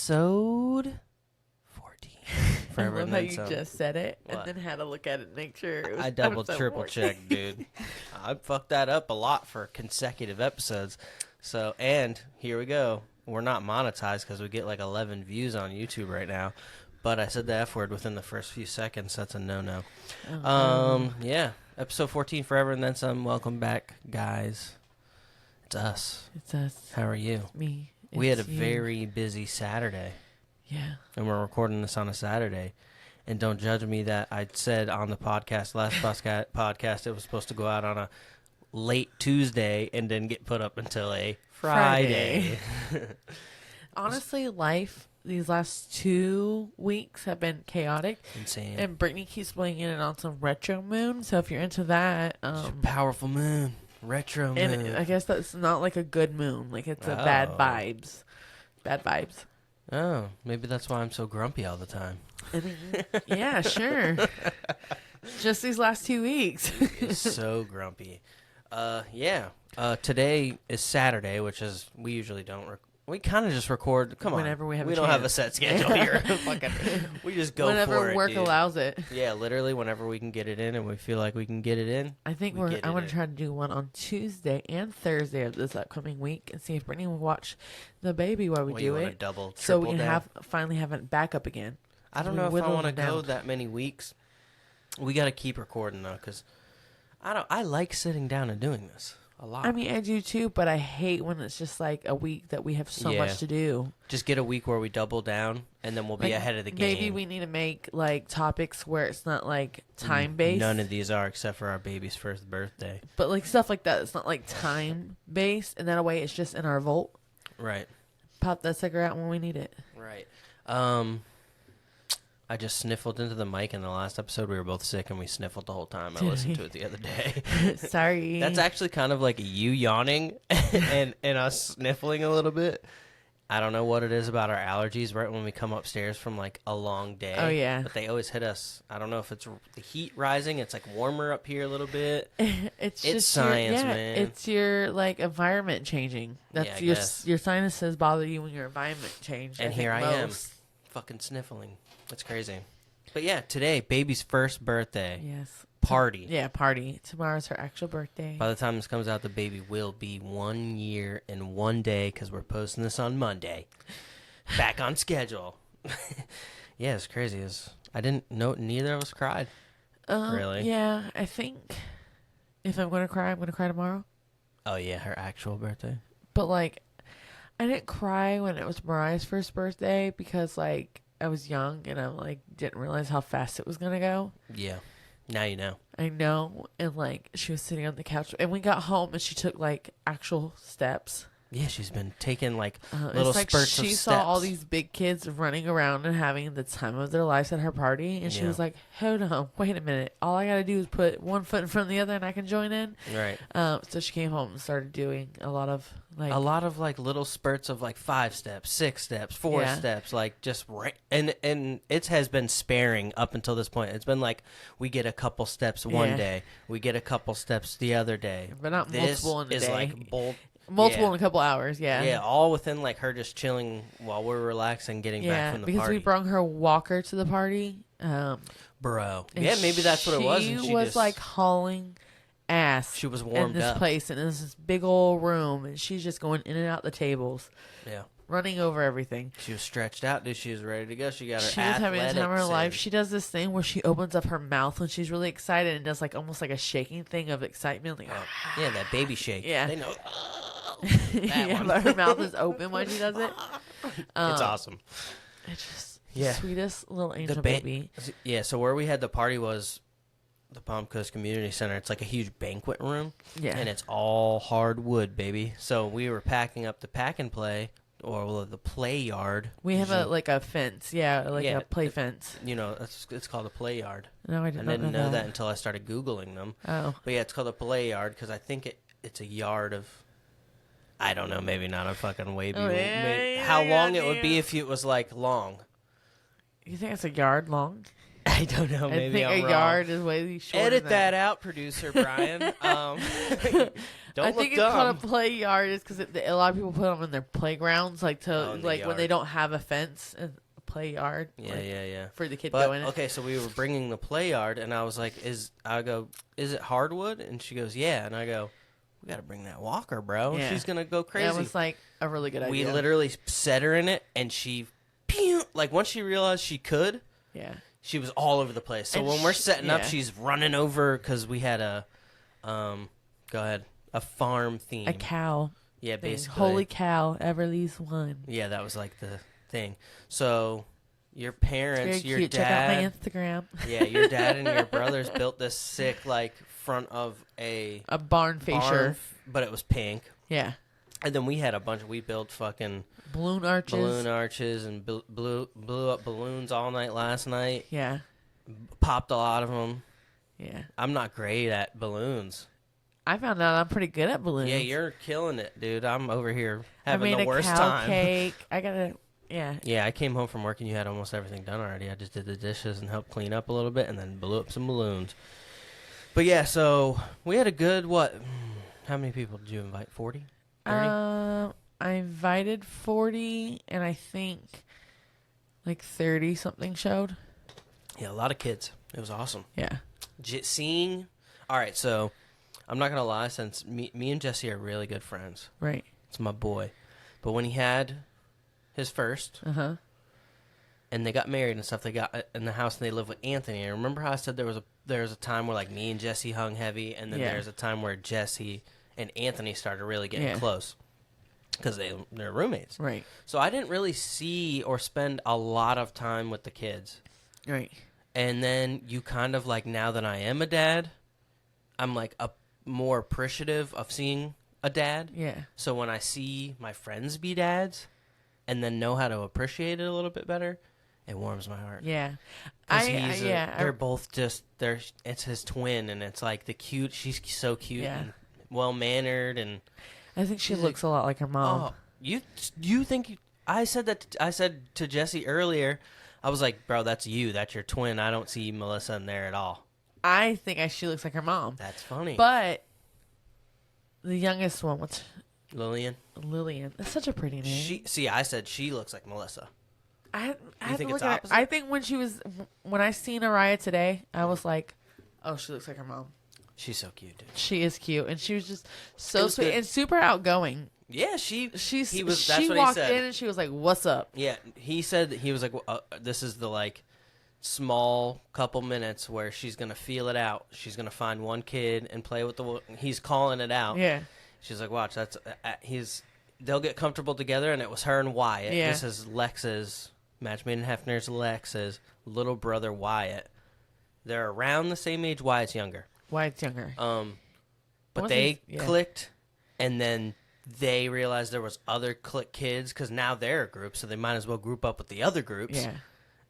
episode 14. I love how you just said it and then had to look at it and make sure it was I double, episode triple 14. checked, dude. I fucked that up a lot for consecutive episodes. So, and here we go. We're not monetized because we get like 11 views on YouTube right now. But I said the F word within the first few seconds. So that's a no-no. Yeah. Episode 14, Forever and Then Some. Welcome back, guys. It's us. It's us. How are you? It's me. We had a It's you. very busy Saturday. Yeah. And we're recording this on a Saturday. And don't judge me that I said on the podcast, last podcast, it was supposed to go out on a late Tuesday and then get put up until a Friday. Honestly, life these last 2 weeks have been chaotic. Insane. And Brittany keeps playing in and on some retro moon. So if you're into that, It's a powerful moon. Retro moon. and I guess that's not like a good moon. Like it's a bad vibes. Bad vibes. Oh, maybe that's why I'm so grumpy all the time. I mean, yeah, sure. Just these last 2 weeks. So grumpy. Yeah. Today is Saturday, which is, we usually don't we kind of just record. Come on. Whenever we have a don't have a set schedule here. We just go whenever for it. work Dude. allows it. Yeah, literally whenever we can get it in and we feel like we can get it in. I think I want to try to do one on Tuesday and Thursday of this upcoming week and see if Brittany will watch the baby while we do it. So we can finally have it back up again. I don't know if I want to go that many weeks. We got to keep recording though, because I like sitting down and doing this a lot. I mean, I do too, but I hate when it's just like a week that we have so much to do. Just get a week where we double down, and then we'll be ahead of the game. Maybe we need to make like topics where it's not like time based. None of these are except for our baby's first birthday. But like stuff like that, it's not like time based, and that way it's just in our vault. Right. Pop that sucker out when we need it. Right. I just sniffled into the mic in the last episode. We were both sick, and we sniffled the whole time. I listened to it the other day. Sorry. That's actually kind of like you yawning and us sniffling a little bit. I don't know what it is about our allergies right when we come upstairs from like a long day. Oh, yeah. But they always hit us. I don't know if it's the heat rising. It's like warmer up here a little bit. It's just science, man. It's your like environment changing. That's your sinuses bother you when your environment changes. And here I am, fucking sniffling. That's crazy. But yeah, today, baby's first birthday. Yes. Party. Yeah, party. Tomorrow's her actual birthday. By the time this comes out, the baby will be 1 year and 1 day because we're posting this on Monday. Back on schedule. Yeah, it's crazy. I didn't know neither of us cried. Really? Yeah, I think if I'm going to cry, I'm going to cry tomorrow. Oh, yeah, her actual birthday? But, like, I didn't cry when it was Mariah's first birthday because, like, I was young and I like didn't realize how fast it was gonna go. Yeah, now you know. I know, and like she was sitting on the couch, and we got home and she took like actual steps. Yeah, she's been taking like little spurts of steps. She saw all these big kids running around and having the time of their lives at her party, and she was like, "Hold on, wait a minute! All I gotta do is put one foot in front of the other, and I can join in." Right. So she came home and started doing a lot of little spurts of like 5 steps, 6 steps, 4 steps, like just right. And it has been sparing up until this point. It's been like we get a couple steps one day, we get a couple steps the other day, but not multiple in a day. Like multiple in a couple hours, Yeah, all within like her just chilling while we're relaxing, getting back from the party. Because we brought her walker to the party. Bro. Yeah, maybe that's what it was. She was just like hauling ass. She was warmed in this up. place, and it's this big old room, and she's just going in and out the tables. Yeah. Running over everything. She was stretched out, dude. She was ready to go. She got her She was having the time of her life. She does this thing where she opens up her mouth when she's really excited and does like almost like a shaking thing of excitement. Like, yeah, that baby shake. Yeah. They know. But her mouth is open when she does it. It's awesome. It's just sweetest little angel baby. Yeah, so where we had the party was the Palm Coast Community Center. It's like a huge banquet room. Yeah. And it's all hardwood, baby. So we were packing up the pack and play, or the play yard. We have a fence. Yeah, a play fence. You know, it's called a play yard. No, I didn't know that until I started Googling them. Oh. But yeah, it's called a play yard because I think it's a yard of... I don't know, maybe not a fucking wavy. How long it would be if it was like long. You think it's a yard long? I don't know. Maybe I think I'm a wrong. yard is way shorter. Edit that out, producer Brian. Don't I look think it's dumb. called a play yard is because a lot of people put them in their playgrounds, like when they don't have a fence and a play yard. Yeah. For the kid going in. Okay, so we were bringing the play yard, and I was like, is it hardwood? And she goes, yeah. And I go, we got to bring that walker, bro. Yeah. She's going to go crazy. That was like a really good idea. We literally set her in it, and she, like, once she realized she could, she was all over the place. So when we're setting up, she's running over because we had a, a farm theme. A cow. Yeah, basically. Holy cow, Everly's one. Yeah, that was like the thing. So your parents, your cute. dad. Check out my Instagram. Yeah, your dad and your brothers built this sick, like, front of a barn fascia. But it was pink. Yeah. And then we had we built fucking balloon arches and blew up balloons all night last night. Yeah. Popped a lot of them. Yeah. I'm not great at balloons. I found out I'm pretty good at balloons. Yeah, you're killing it, dude. I'm over here having the worst time. time. Cake. I gotta. Yeah. Yeah, I came home from work and you had almost everything done already. I just did the dishes and helped clean up a little bit and then blew up some balloons. But yeah, so we had a good, how many people did you invite? 40? 30? I invited 40 and I think like 30 something showed. Yeah, a lot of kids. It was awesome. Yeah. All right, so I'm not going to lie, since me and Jesse are really good friends. Right. It's my boy. But when he had his first, and they got married and stuff, they got in the house and they lived with Anthony. And remember how I said there was a time where like me and Jesse hung heavy, and then there's a time where Jesse and Anthony started really getting close because they're roommates. Right. So I didn't really see or spend a lot of time with the kids. Right. And then you kind of like, now that I am a dad, I'm like more appreciative of seeing a dad. Yeah. So when I see my friends be dads and then know how to appreciate it a little bit better, it warms my heart. Yeah. They're both just, it's his twin, and it's like she's so cute and well-mannered, and I think she looks a lot like her mom. Oh, you think, I said to Jesse earlier, I was like, bro, that's your twin. I don't see Melissa in there at all. I think she looks like her mom. That's funny. But the youngest one, what's Lillian? That's such a pretty name. I said she looks like Melissa. I think it's opposite? I think when I seen Araya today, I was like, oh, she looks like her mom. She's so cute, dude. She is cute, and she was just so sweet and super outgoing. Yeah, she walked in and she was like, "What's up?" Yeah, he said that he was like, "This is the like small couple minutes where she's gonna feel it out. She's gonna find one kid and play with he's calling it out." Yeah, she's like, "Watch, they'll get comfortable together." And it was her and Wyatt. Yeah. This is Lex's match made in Heffner's Lex's little brother Wyatt. They're around the same age. Wyatt's younger. But they clicked, and then they realized there was other clique kids because now they're a group, so they might as well group up with the other groups. Yeah.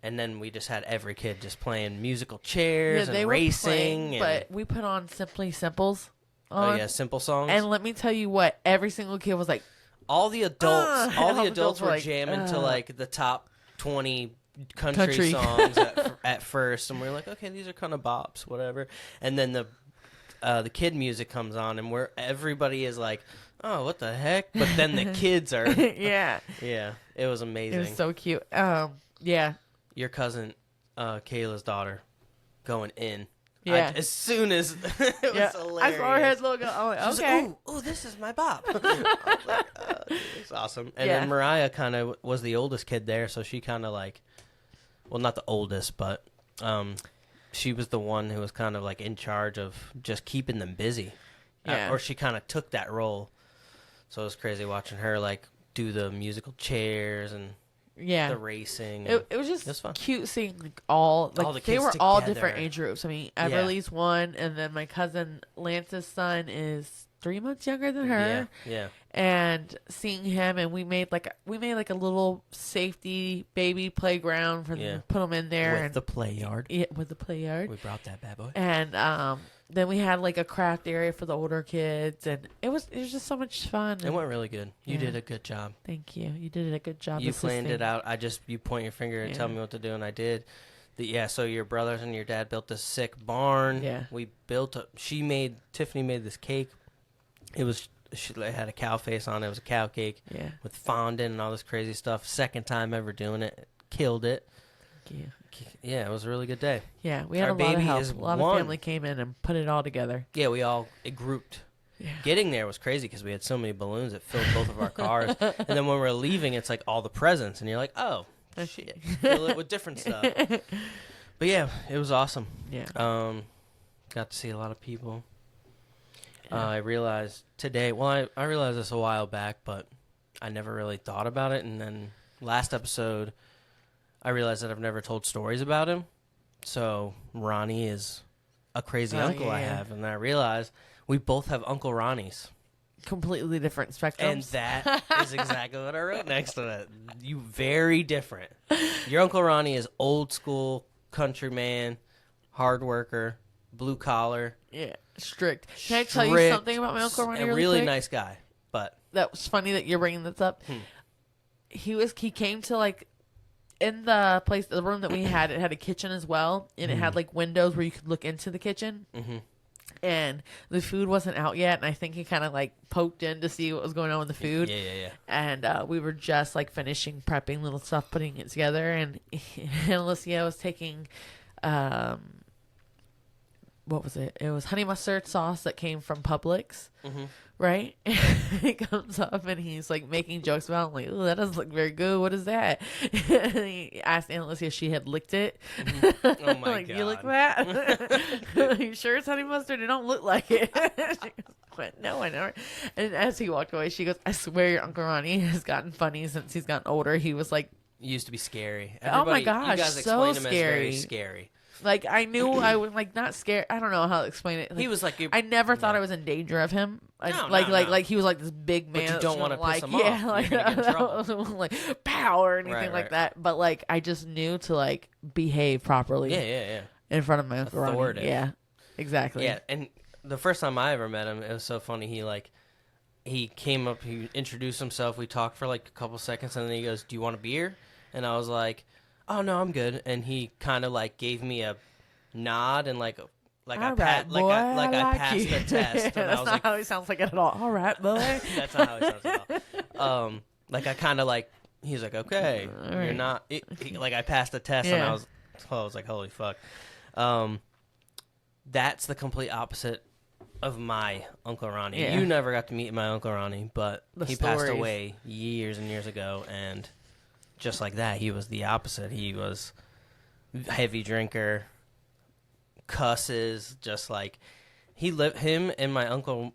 And then we just had every kid just playing musical chairs and racing. But we put on Simply Simples. Simple songs. And let me tell you what, every single kid was like, all the adults were jamming to like the top 20 country songs at first, and we're like, okay, these are kind of bops, whatever. And then the kid music comes on, and everybody is like, oh, what the heck? But then the kids are yeah, it was amazing. It was so cute. Yeah, your cousin Kayla's daughter going in. Yeah, as soon as it was hilarious. I saw her head logo. I'm like, okay, like, oh, this is my bop. It's awesome. And then Mariah kind of was the oldest kid there, so she kind of like, well, not the oldest, but she was the one who was kind of like in charge of just keeping them busy. Yeah. Or she kind of took that role. So it was crazy watching her like do the musical chairs and the racing. It was just cute seeing like all the kids they were together. All different age groups. I mean, Everly's one, and then my cousin Lance's son is 3 months younger than her. Yeah. And seeing him, and we made like a little safety baby playground for them. Put them in there with the play yard. Yeah, with the play yard. We brought that bad boy. And then we had like a craft area for the older kids, and it was just so much fun. It went really good. You did a good job. Thank you. You did a good job. You planned it out. You point your finger and tell me what to do, and I did. So your brothers and your dad built this sick barn. Yeah. Tiffany made this cake. It had a cow face on it. It was a cow cake. Yeah. With fondant and all this crazy stuff. Second time ever doing it. Killed it. Thank you. Yeah, it was a really good day. Yeah, we had a lot of help. A lot of family came in and put it all together. Yeah, it grouped. Yeah. Getting there was crazy because we had so many balloons that filled both of our cars. And then when we're leaving, it's like all the presents. And you're like, oh, shit. Fill it with different stuff. But yeah, it was awesome. Yeah. Got to see a lot of people. I realized today, I realized this a while back, but I never really thought about it. And then last episode, I realized that I've never told stories about him. So Ronnie is a crazy uncle I have. And I realized we both have Uncle Ronnies. Completely different spectrums. And that is exactly what I wrote next to it. You very different. Your Uncle Ronnie is old school, country man, hard worker, blue collar. Yeah, strict. Can I tell you something about my Uncle Ronnie? A really nice guy. But that was funny that you're bringing this up. He came to like in the room that we had. It had a kitchen as well, and it had like windows where you could look into the kitchen. Mm-hmm. And the food wasn't out yet, and I think he kind of like poked in to see what was going on with the food. Yeah. And we were just like finishing prepping little stuff, putting it together, and Alicia was taking, what was it? It was honey mustard sauce that came from Publix, right? He comes up and he's like making jokes about it. I'm like, oh, that doesn't look very good. What is that? And he asked Alicia if she had licked it. Oh my like, God. You lick that? Are you sure it's honey mustard? It don't look like it. She went, no, I never. And as he walked away, she goes, I swear your Uncle Ronnie has gotten funny since he's gotten older. He was like, he used to be scary. Oh my gosh, you guys so explained him scary. as very scary. Like, I knew I was, like, not scared. I don't know how to explain it. Like, he was like... I never thought I was in danger of him. No. Like, he was like this big man. But you don't want to piss him off. Yeah, like... You're going to get in trouble. Like, pow or anything like that. But, like, I just knew to, like, behave properly. Yeah. In front of my Uncle Ronnie. Authoritative. Yeah, exactly. Yeah, and the first time I ever met him, it was so funny. He came up, he introduced himself. We talked for, like, a couple seconds, and then he goes, do you want a beer? And I was like, oh, no, I'm good. And he kind of, like, gave me a nod and like I passed the test. And that's not how he sounds like it at all. All right, boy. That's not how he sounds at all. Like I kind of like he's like okay, you're not like I passed the test and I was like holy fuck. That's the complete opposite of my Uncle Ronnie. Yeah. You never got to meet my Uncle Ronnie, but he passed away years and years ago, and just like that, he was the opposite. He was a heavy drinker. Cusses, just like him and my Aunt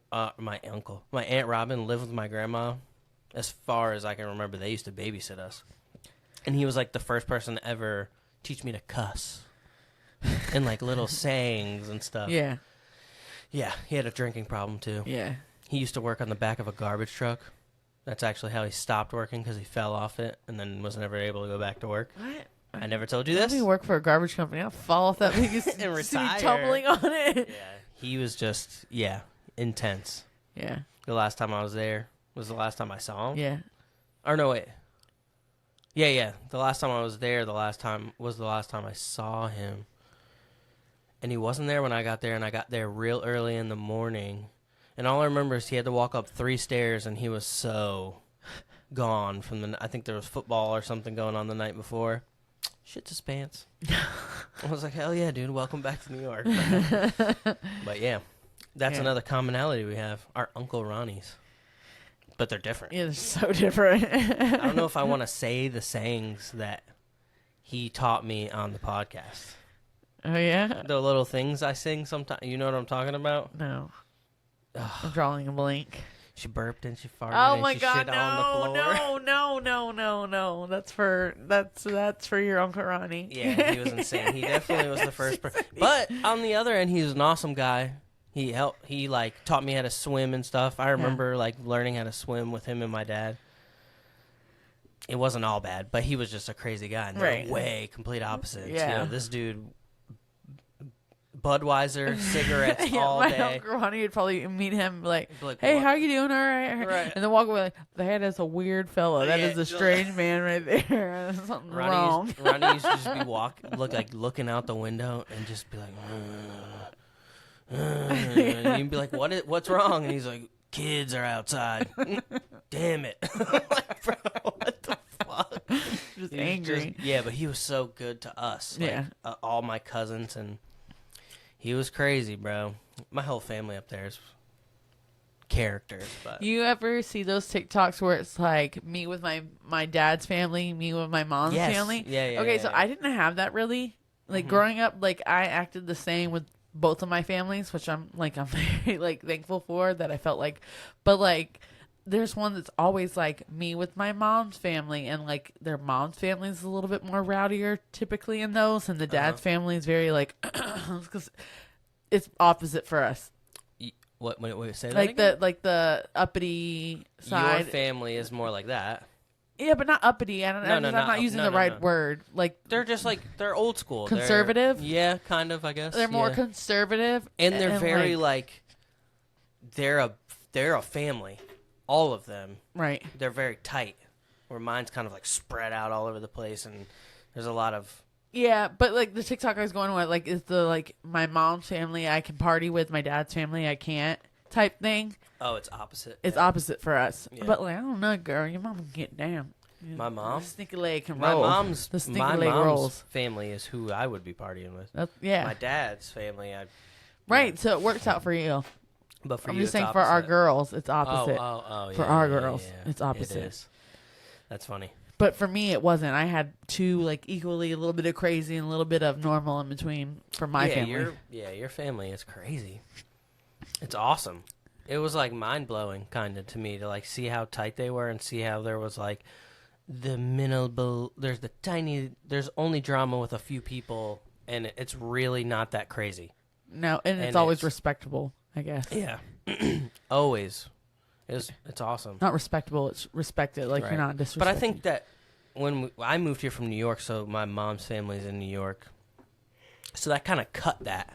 Robin lived with my grandma as far as I can remember. They used to babysit us, and he was like the first person to ever teach me to cuss and like little sayings and stuff. He had a drinking problem too. He used to work on the back of a garbage truck. That's actually how he stopped working, because he fell off it and then was never able to go back to work. What? I never told you this. I work for a garbage company. I'll fall off that biggest and retire. Tumbling on it. Yeah, he was just intense. Yeah. The last time I was there was the last time I saw him. Yeah. Or no, wait. Yeah. The last time I was there, the last time I saw him. And he wasn't there when I got there, and I got there real early in the morning. And all I remember is he had to walk up 3 stairs, and he was so gone from I think there was football or something going on the night before. Shit his pants. I was like, hell yeah, dude, welcome back to New York. But yeah, that's another commonality we have, our Uncle Ronnies. But they're different. Yeah, they're so different. I don't know if I want to say the sayings that he taught me on the podcast. Oh, yeah? The little things I sing sometimes. You know what I'm talking about? No. I'm drawing a blank. She burped and she farted. Oh and my she God! shit on the floor. No! That's for your Uncle Ronnie. Yeah, he was insane. He definitely was the first person. But on the other end, he was an awesome guy. He like taught me how to swim and stuff. I remember like learning how to swim with him and my dad. It wasn't all bad, but he was just a crazy guy. And they're way complete opposites. Yeah. You know, this dude Budweiser cigarettes Yeah, all my day. Uncle Ronnie would probably meet him like, Be like, "Hey, "What?" how you doing? All right." Right. And then walk away like, "That is a weird fellow. That Yeah, is a strange man right there. Something wrong." Ronnie used to just be looking out the window and just be like, and you'd be like, what's wrong? And he's like, kids are outside. Damn it. Like, bro, what the fuck? Just He was angry. yeah, but he was so good to us. Like, Yeah. all my cousins, and he was crazy, bro. My whole family up there is characters. But You ever see those TikToks where it's like me with my dad's family, me with my mom's Yes. family? Yeah, Okay, yeah, so yeah. I didn't have that really. Like growing up, like I acted the same with both of my families, which I'm very like thankful for that I felt like, but like there's one that's always like me with my mom's family, and like their mom's family is a little bit more rowdier typically in those, and the dad's family is very like because it's opposite for us. What? Wait, say that Like again? the uppity side. Your family is more like that. Yeah, but not uppity. I'm not using the right no. word. Like They're just like they're old school. They're- Conservative? yeah, kind of. I guess they're more yeah. conservative, and they're very like they're a family. All of them. right. They're very tight. Where mine's kind of like spread out all over the place, and there's a lot of Yeah, but like the TikTok I was going with, like, is the like my mom's family I can party with, my dad's family I can't type thing. it's opposite. It's yeah. opposite for us. Yeah. But like I don't know, girl, your mom can get down. My mom? the stinky leg can My roll. mom's the stinky my leg mom's rolls. family is who I would be partying with. Yeah, My dad's family, right. So it works out for you. But for I'm you, just it's saying for our opposite. girls, it's opposite. Oh, For yeah, our yeah, girls, yeah. it's opposite. It is. That's funny. But for me, it wasn't. I had two like equally a little bit of crazy and a little bit of normal in between for my family. Your family is crazy. It's awesome. It was like mind blowing, kind of to me, to like see how tight they were and see how there was like the minimal. There's only drama with a few people, and it's really not that crazy. No, and it's always respectable, I guess. Yeah, always. It's awesome. Not respectable, it's respected. Like Right. you're not disrespected. But I think that when I moved here from New York, so my mom's family's in New York, so that kind of cut that.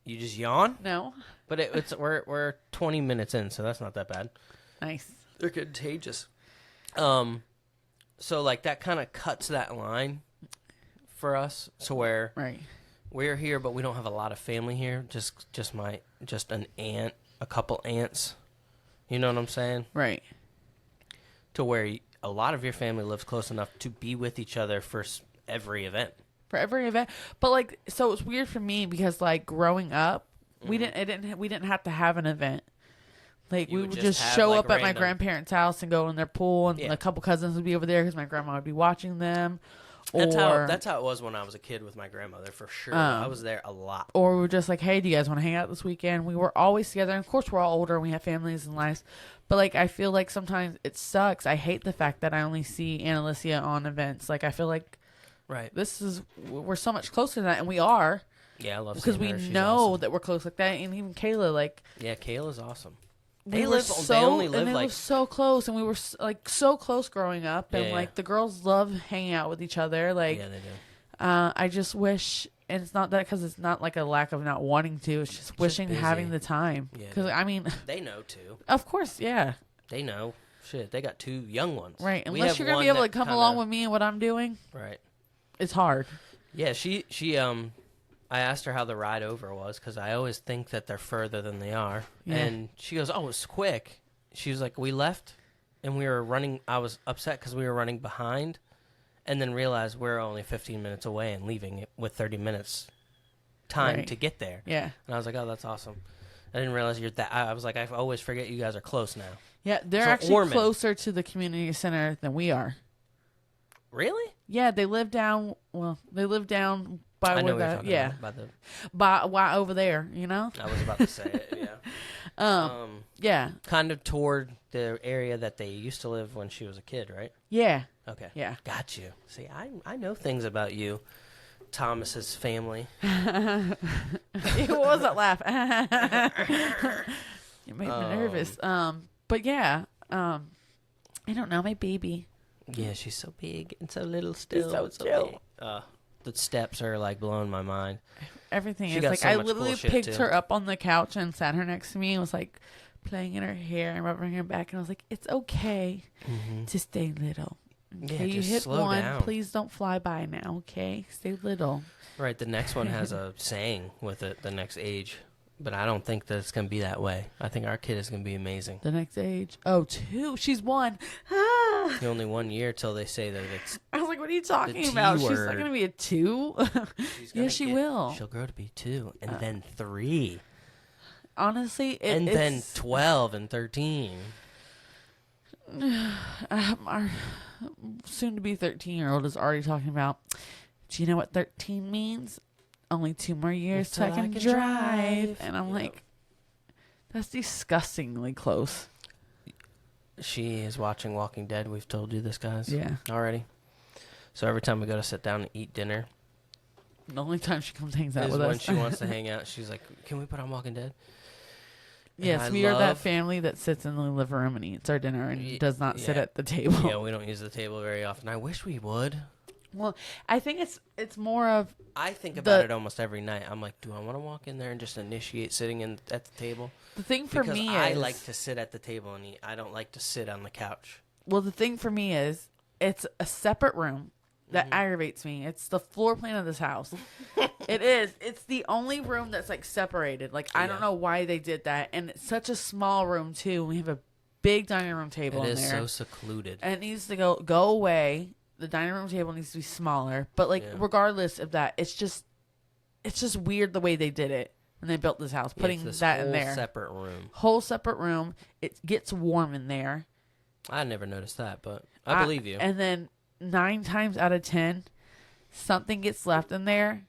You just yawn, No. but we're 20 minutes in, so that's not that bad. Nice. They're contagious. So like that kind of cuts that line for us, so where Right. we're here, but we don't have a lot of family here. Just an aunt, a couple aunts. You know what I'm saying? Right. To where a lot of your family lives close enough to be with each other for every event. For every event. But like so it's weird for me because like growing up, we didn't have to have an event. Like You we would would just just have, show like, up at my random- grandparents' house and go in their pool, and Yeah. a couple cousins would be over there because my grandma would be watching them. Or That's how it was when I was a kid with my grandmother, for sure. Um, I was there a lot. or we were just like, hey, do you guys want to hang out this weekend? We were always together. And of course, we're all older and we have families and lives. But like, I feel like sometimes it sucks. I hate the fact that I only see Anna Alicia on events. Like, I feel like Right. we're so much closer than that. And we are Yeah, I love because seeing we her. She's know awesome. that we're close like that. And even Kayla, like, Yeah, Kayla's awesome. they They only live and they like live so close. And we were like so close growing up. And Yeah. like, the girls love hanging out with each other. Like, yeah, they do. I just wish, and it's not that because it's not like a lack of not wanting to. It's just wishing busy. having the time. Yeah. Because I mean, They know too. of course, yeah, They know. Shit, they got 2 young ones. right. We Unless have you're gonna one be able to that come kinda- along with me and what I'm doing, Right. it's hard. Yeah, she I asked her how the ride over was because I always think that they're further than they are, Yeah. and she goes, "Oh, it's quick." She was like, "We left, and we were running. I was upset because we were running behind, and then realized we're only 15 minutes away and leaving it with 30 minutes time Right. to get there." Yeah, And I was like, "Oh, that's awesome." I didn't realize you're that. I was like, I always forget you guys are close now. yeah. They're So actually Ormond. closer to the community center than we are. Really? Yeah, they live down. Well, they live down by I know where what you're that. talking Yeah, about. by over there. You know. I was about to say it. Yeah. Yeah. Kind of toward the area that they used to live when she was a kid, right? Yeah. Okay. Yeah. Got you. See, I know things about you, Thomas's family. It was that laugh. It made me nervous. But yeah. I don't know. My baby. Yeah, she's so big and so little still. so It's chill. big. The steps are like blowing my mind. Everything She is got like so I much literally cool shit, picked too. her up on the couch and sat her next to me and was like playing in her hair and rubbing her back, and I was like, it's okay to stay little. Yeah, Okay, you just hit slow one, down. please don't fly by now. Okay, stay little. Right, the next one has a saying with it, the next age. But I don't think that it's going to be that way. I think our kid is going to be amazing. The next age. Oh, 2. She's 1. Ah. Only 1 year till they say that it's... I was like, what are you talking T about? She's word. not going to be a 2. Yes, she will. She'll grow to be 2, and then 3. Honestly, And then it's 12 and 13. our soon-to-be 13-year-old is already talking about, do you know what 13 means? Only 2 more years till I can drive. And I'm like, that's disgustingly close. She is watching Walking Dead. We've told you this, guys. Yeah. Already. So every time we go to sit down and eat dinner, The only time she comes hangs out is with when us. she wants to hang out. She's like, can we put on Walking Dead? And Yes, I we are that love- family that sits in the living room and eats our dinner and does not sit yeah. at the table. Yeah, we don't use the table very often. I wish we would. Well, I think it's more of I think about it almost every night. I'm like, do I want to walk in there and just initiate sitting at the table? the thing for Because me I is like to sit at the table and eat. I don't like to sit on the couch. well, the thing for me is it's a separate room that aggravates me. It's the floor plan of this house. It is. It's the only room that's like separated. Like I don't Yeah. know why they did that, and it's such a small room too. We have a big dining room table It in is there, so secluded. and it needs to go away. The dining room table needs to be smaller, but like Yeah. regardless of that, it's just weird the way they did it when they built this house, Yeah, putting it's this that in whole there. separate room. Whole separate room. It gets warm in there. I never noticed that, but I believe you. And then 9 times out of 10, something gets left in there,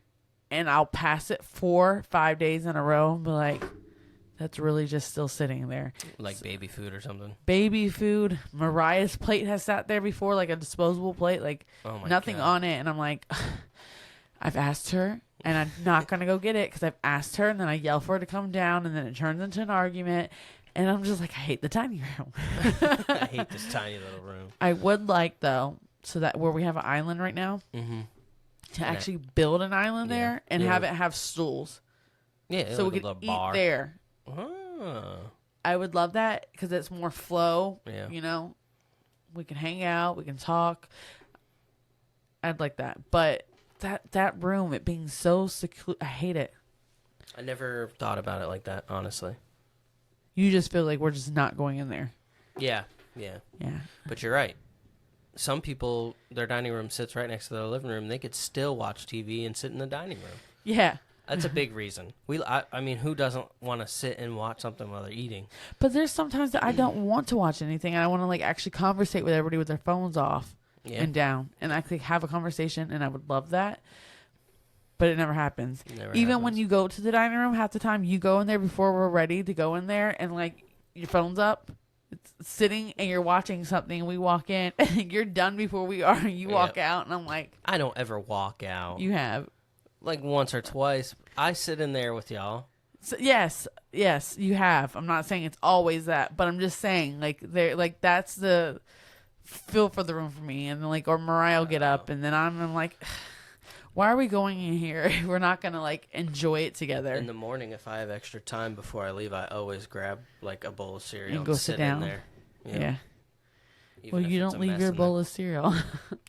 and I'll pass it 4-5 days in a row and be like, that's really just still sitting there. Like baby food or something. Baby food. Mariah's plate has sat there before, like a disposable plate, like Oh my nothing God. on it. And I'm like, I've asked her, and I'm not going to go get it because I've asked her, and then I yell for her to come down, and then it turns into an argument. And I'm just like, I hate the dining room. I hate this tiny little room. I would like, though, so that where we have an island right now, Mm-hmm. to Yeah. actually build an island Yeah. there and Yeah. have it have stools. Yeah, So like we a could little eat bar. there. Oh. I would love that because it's more flow. Yeah. You know, we can hang out, we can talk. I'd like that, but that room, it being so secluded, I hate it. I never thought about it like that, honestly. You just feel like we're just not going in there. Yeah, yeah. Yeah. But you're right. Some people, their dining room sits right next to their living room. They could still watch TV and sit in the dining room. Yeah. That's a big reason. I mean, who doesn't want to sit and watch something while they're eating? But there's sometimes that I don't want to watch anything. I want to like actually conversate with everybody with their phones off Yeah. and down and actually have a conversation, and I would love that. But it never happens. Never Even when happens. you go to the dining room, half the time you go in there before we're ready to go in there, and like your phone's up, it's sitting, and you're watching something. We walk in, and you're done before we are. You walk out, and I'm like, I don't ever walk out. you have. Like once or twice. I sit in there with y'all. So, yes, you have. I'm not saying it's always that, but I'm just saying like there, like that's the feel for the room for me. And like, or Mariah will get up, and then I'm like, why are we going in here? We're not gonna like enjoy it together. In the morning, if I have extra time before I leave, I always grab like a bowl of cereal And go sit down. in there. Yeah. Even Well, if you it's don't a leave mess your in bowl of cereal. there.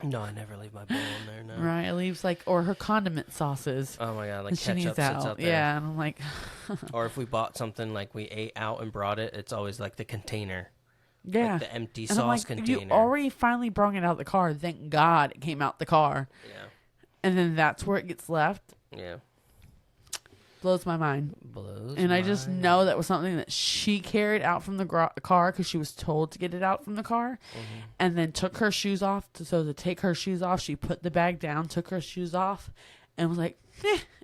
No, I never leave my bowl in there. No. Mariah leaves like, or her condiment sauces. Oh my god, like that she ketchup needs sits out. out there. Yeah, and I'm like, Or if we bought something like we ate out and brought it, it's always like the container. yeah. Like the empty And I'm sauce like, container. you already finally brought it out the car. Thank God it came out the car. Yeah. And then that's where it gets left. Yeah. Blows my mind. Blows. And I just my- know that was something that she carried out from the car because she was told to get it out from the car, and then took her shoes off. So to take her shoes off, she put the bag down, took her shoes off, and was like,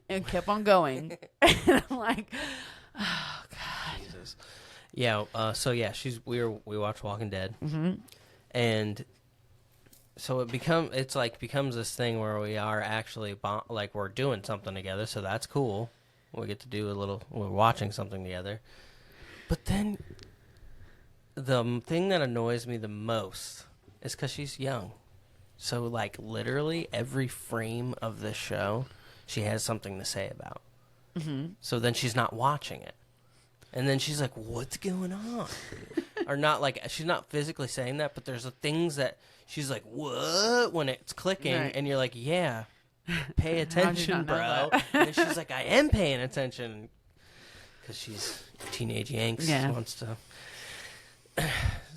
and kept on going. And I'm like, oh God. Jesus. Yeah. So yeah, we watch Walking Dead, and so becomes this thing where we are actually like we're doing something together. So that's cool. We get to do we're watching something together. But then the thing that annoys me the most is because she's young. So, like, literally every frame of this show, she has something to say about. Mm-hmm. So then she's not watching it. And then she's like, what's going on? Or not like, she's not physically saying that, but there's the things that she's like, what? When it's clicking, Right. and you're like, yeah, pay attention, not know bro. that? And then she's like, I am paying attention. Because she's teenage Yanks. Yeah. Wants to...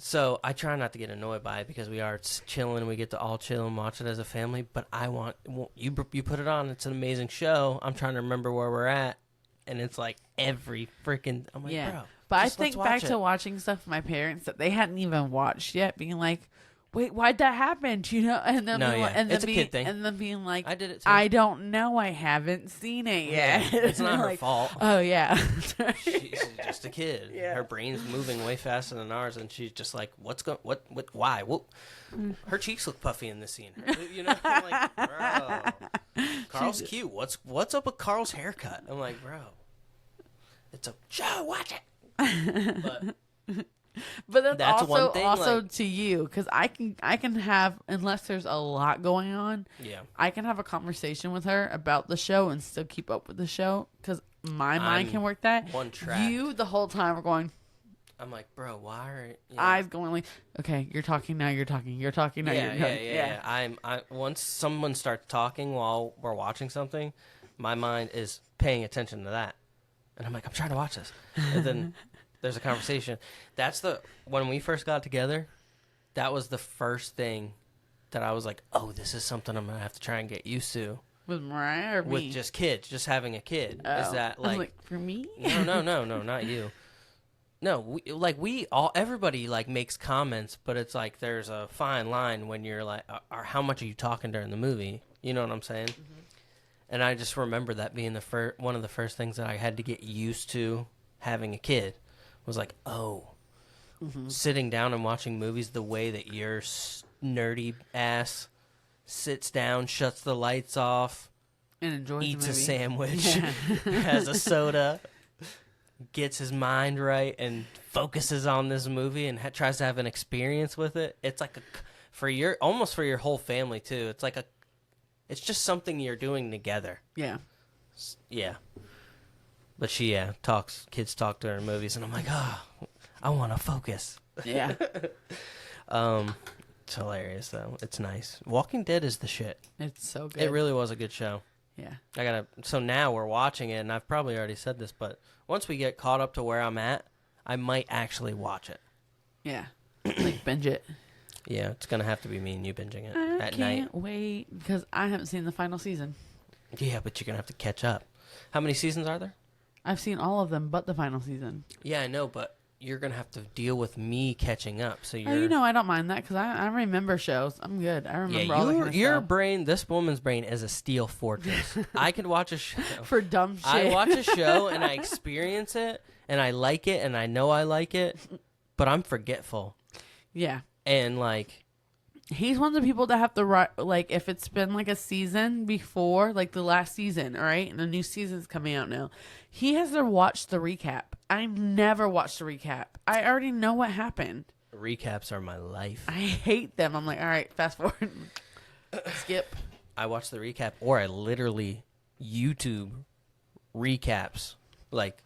So I try not to get annoyed by it because we are chilling. We get to all chill and watch it as a family. But I want you put it on. It's an amazing show. I'm trying to remember where we're at, and it's like every freaking. I'm like, Yeah. bro. But I just think let's back watch to it. watching stuff with my parents that they hadn't even watched yet, being like, "Wait, why'd that happen?" You know, and then No, being, yeah. and then It's a being, kid thing. and then being like, I did it too. I don't know, I haven't seen it yet. It's not her Like, fault. Oh yeah. She's just a kid. Yeah. Her brain's moving way faster than ours, and she's just like, "What's going? What? Why? What?" Her cheeks look puffy in this scene. You know, I'm like, bro, Carl's cute. What's up with Carl's haircut? I'm like, bro, it's a Joe. Watch it. But But That's also one thing, also like- to you, because I can have, unless there's a lot going on, yeah, I can have a conversation with her about the show and still keep up with the show because my mind I'm can work that. one track. You the whole time are going, I'm like, bro, why are eyes going like, okay, you're talking now, you're talking now, Yeah, you're yeah, talking. yeah. I once someone starts talking while we're watching something, my mind is paying attention to that, and I'm like, I'm trying to watch this, and then there's a conversation. That's when we first got together, that was the first thing that I was like, oh, this is something I'm gonna have to try and get used to With Mariah or with me? just kids, just having a kid. Is Oh. that I was like for me? no, not you. No, everybody like makes comments, but it's like there's a fine line when you're like, or how much are you talking during the movie? You know what I'm saying? Mm-hmm. And I just remember that being one of the first things that I had to get used to having a kid was like, oh, sitting down and watching movies the way that your nerdy ass sits down, shuts the lights off, And enjoys eats the a movie. sandwich, has a soda, gets his mind right, and focuses on this movie and tries to have an experience with it. It's like almost for your whole family too. It's like it's just something you're doing together. Yeah. Yeah. But kids talk during movies, and I'm like, oh, I want to focus. Yeah. It's hilarious though. It's nice. Walking Dead is the shit. It's so good. It really was a good show. Yeah. So now we're watching it, and I've probably already said this, but once we get caught up to where I'm at, I might actually watch it. Yeah. Like binge it. Yeah, it's gonna have to be me and you binging it I at can't night. wait because I haven't seen the final season. Yeah, but you're gonna have to catch up. How many seasons are there? I've seen all of them but the final season. Yeah, I know, but you're gonna have to deal with me catching up. So you're, Oh, you know, I don't mind that because I remember shows. I'm good. I remember all the kind of your stuff. brain, this woman's brain, is a steel fortress. I could watch a show. For dumb shit. I watch a show and I experience it and I like it and I know I like it, but I'm forgetful. Yeah. And like, He's one of the people that have to write, like, if it's been like a season before, like the last season, right? And a new season's coming out now. He has to watch the recap. I never watched the recap. I already know what happened. recaps are my life. I hate them. I'm like, all right, fast forward. Skip. I watch the recap, or I literally YouTube recaps. Like,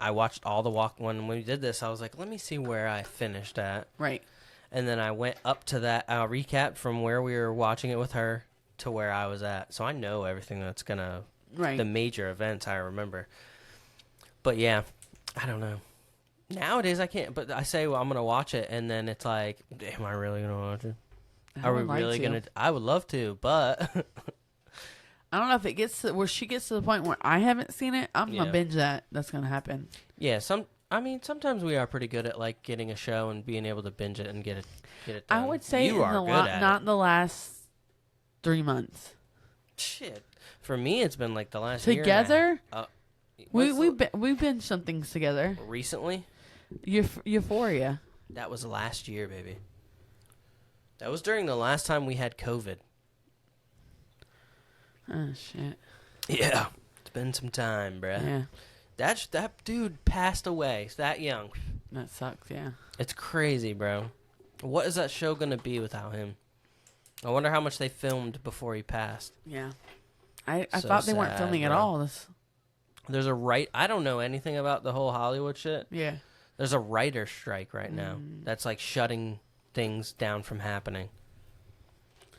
I watched all the when we did this. I was like, let me see where I finished at. Right. And then I went up to that recap from where we were watching it with her to where I was at. So I know everything that's Right. the major events I remember. But yeah, I don't know. Nowadays I can't, but I say, well, I'm going to watch it. And then it's like, am I really going to watch it? Are we really going to? I would love to, but I don't know if it gets to where she gets to the point where I haven't seen it. I'm going Yeah. to binge that. That's going to happen. yeah, sometimes we are pretty good at like getting a show and being able to binge it and get it done. I would say you are good at not it. the last 3 months. Shit. For me, it's been like the last year and a Together? half. We've been some things together. Recently? Euphoria. That was last year, baby. That was during the last time we had COVID. Oh shit. Yeah. It's been some time, bruh. Yeah. That dude passed away. He's that young. That sucks, yeah. It's crazy, bro. What is that show going to be without him? I wonder how much they filmed before he passed. Yeah. I So thought they weren't sad, filming at bro. all. There's I don't know anything about the whole Hollywood shit. Yeah. There's a writer strike right now that's like shutting things down from happening.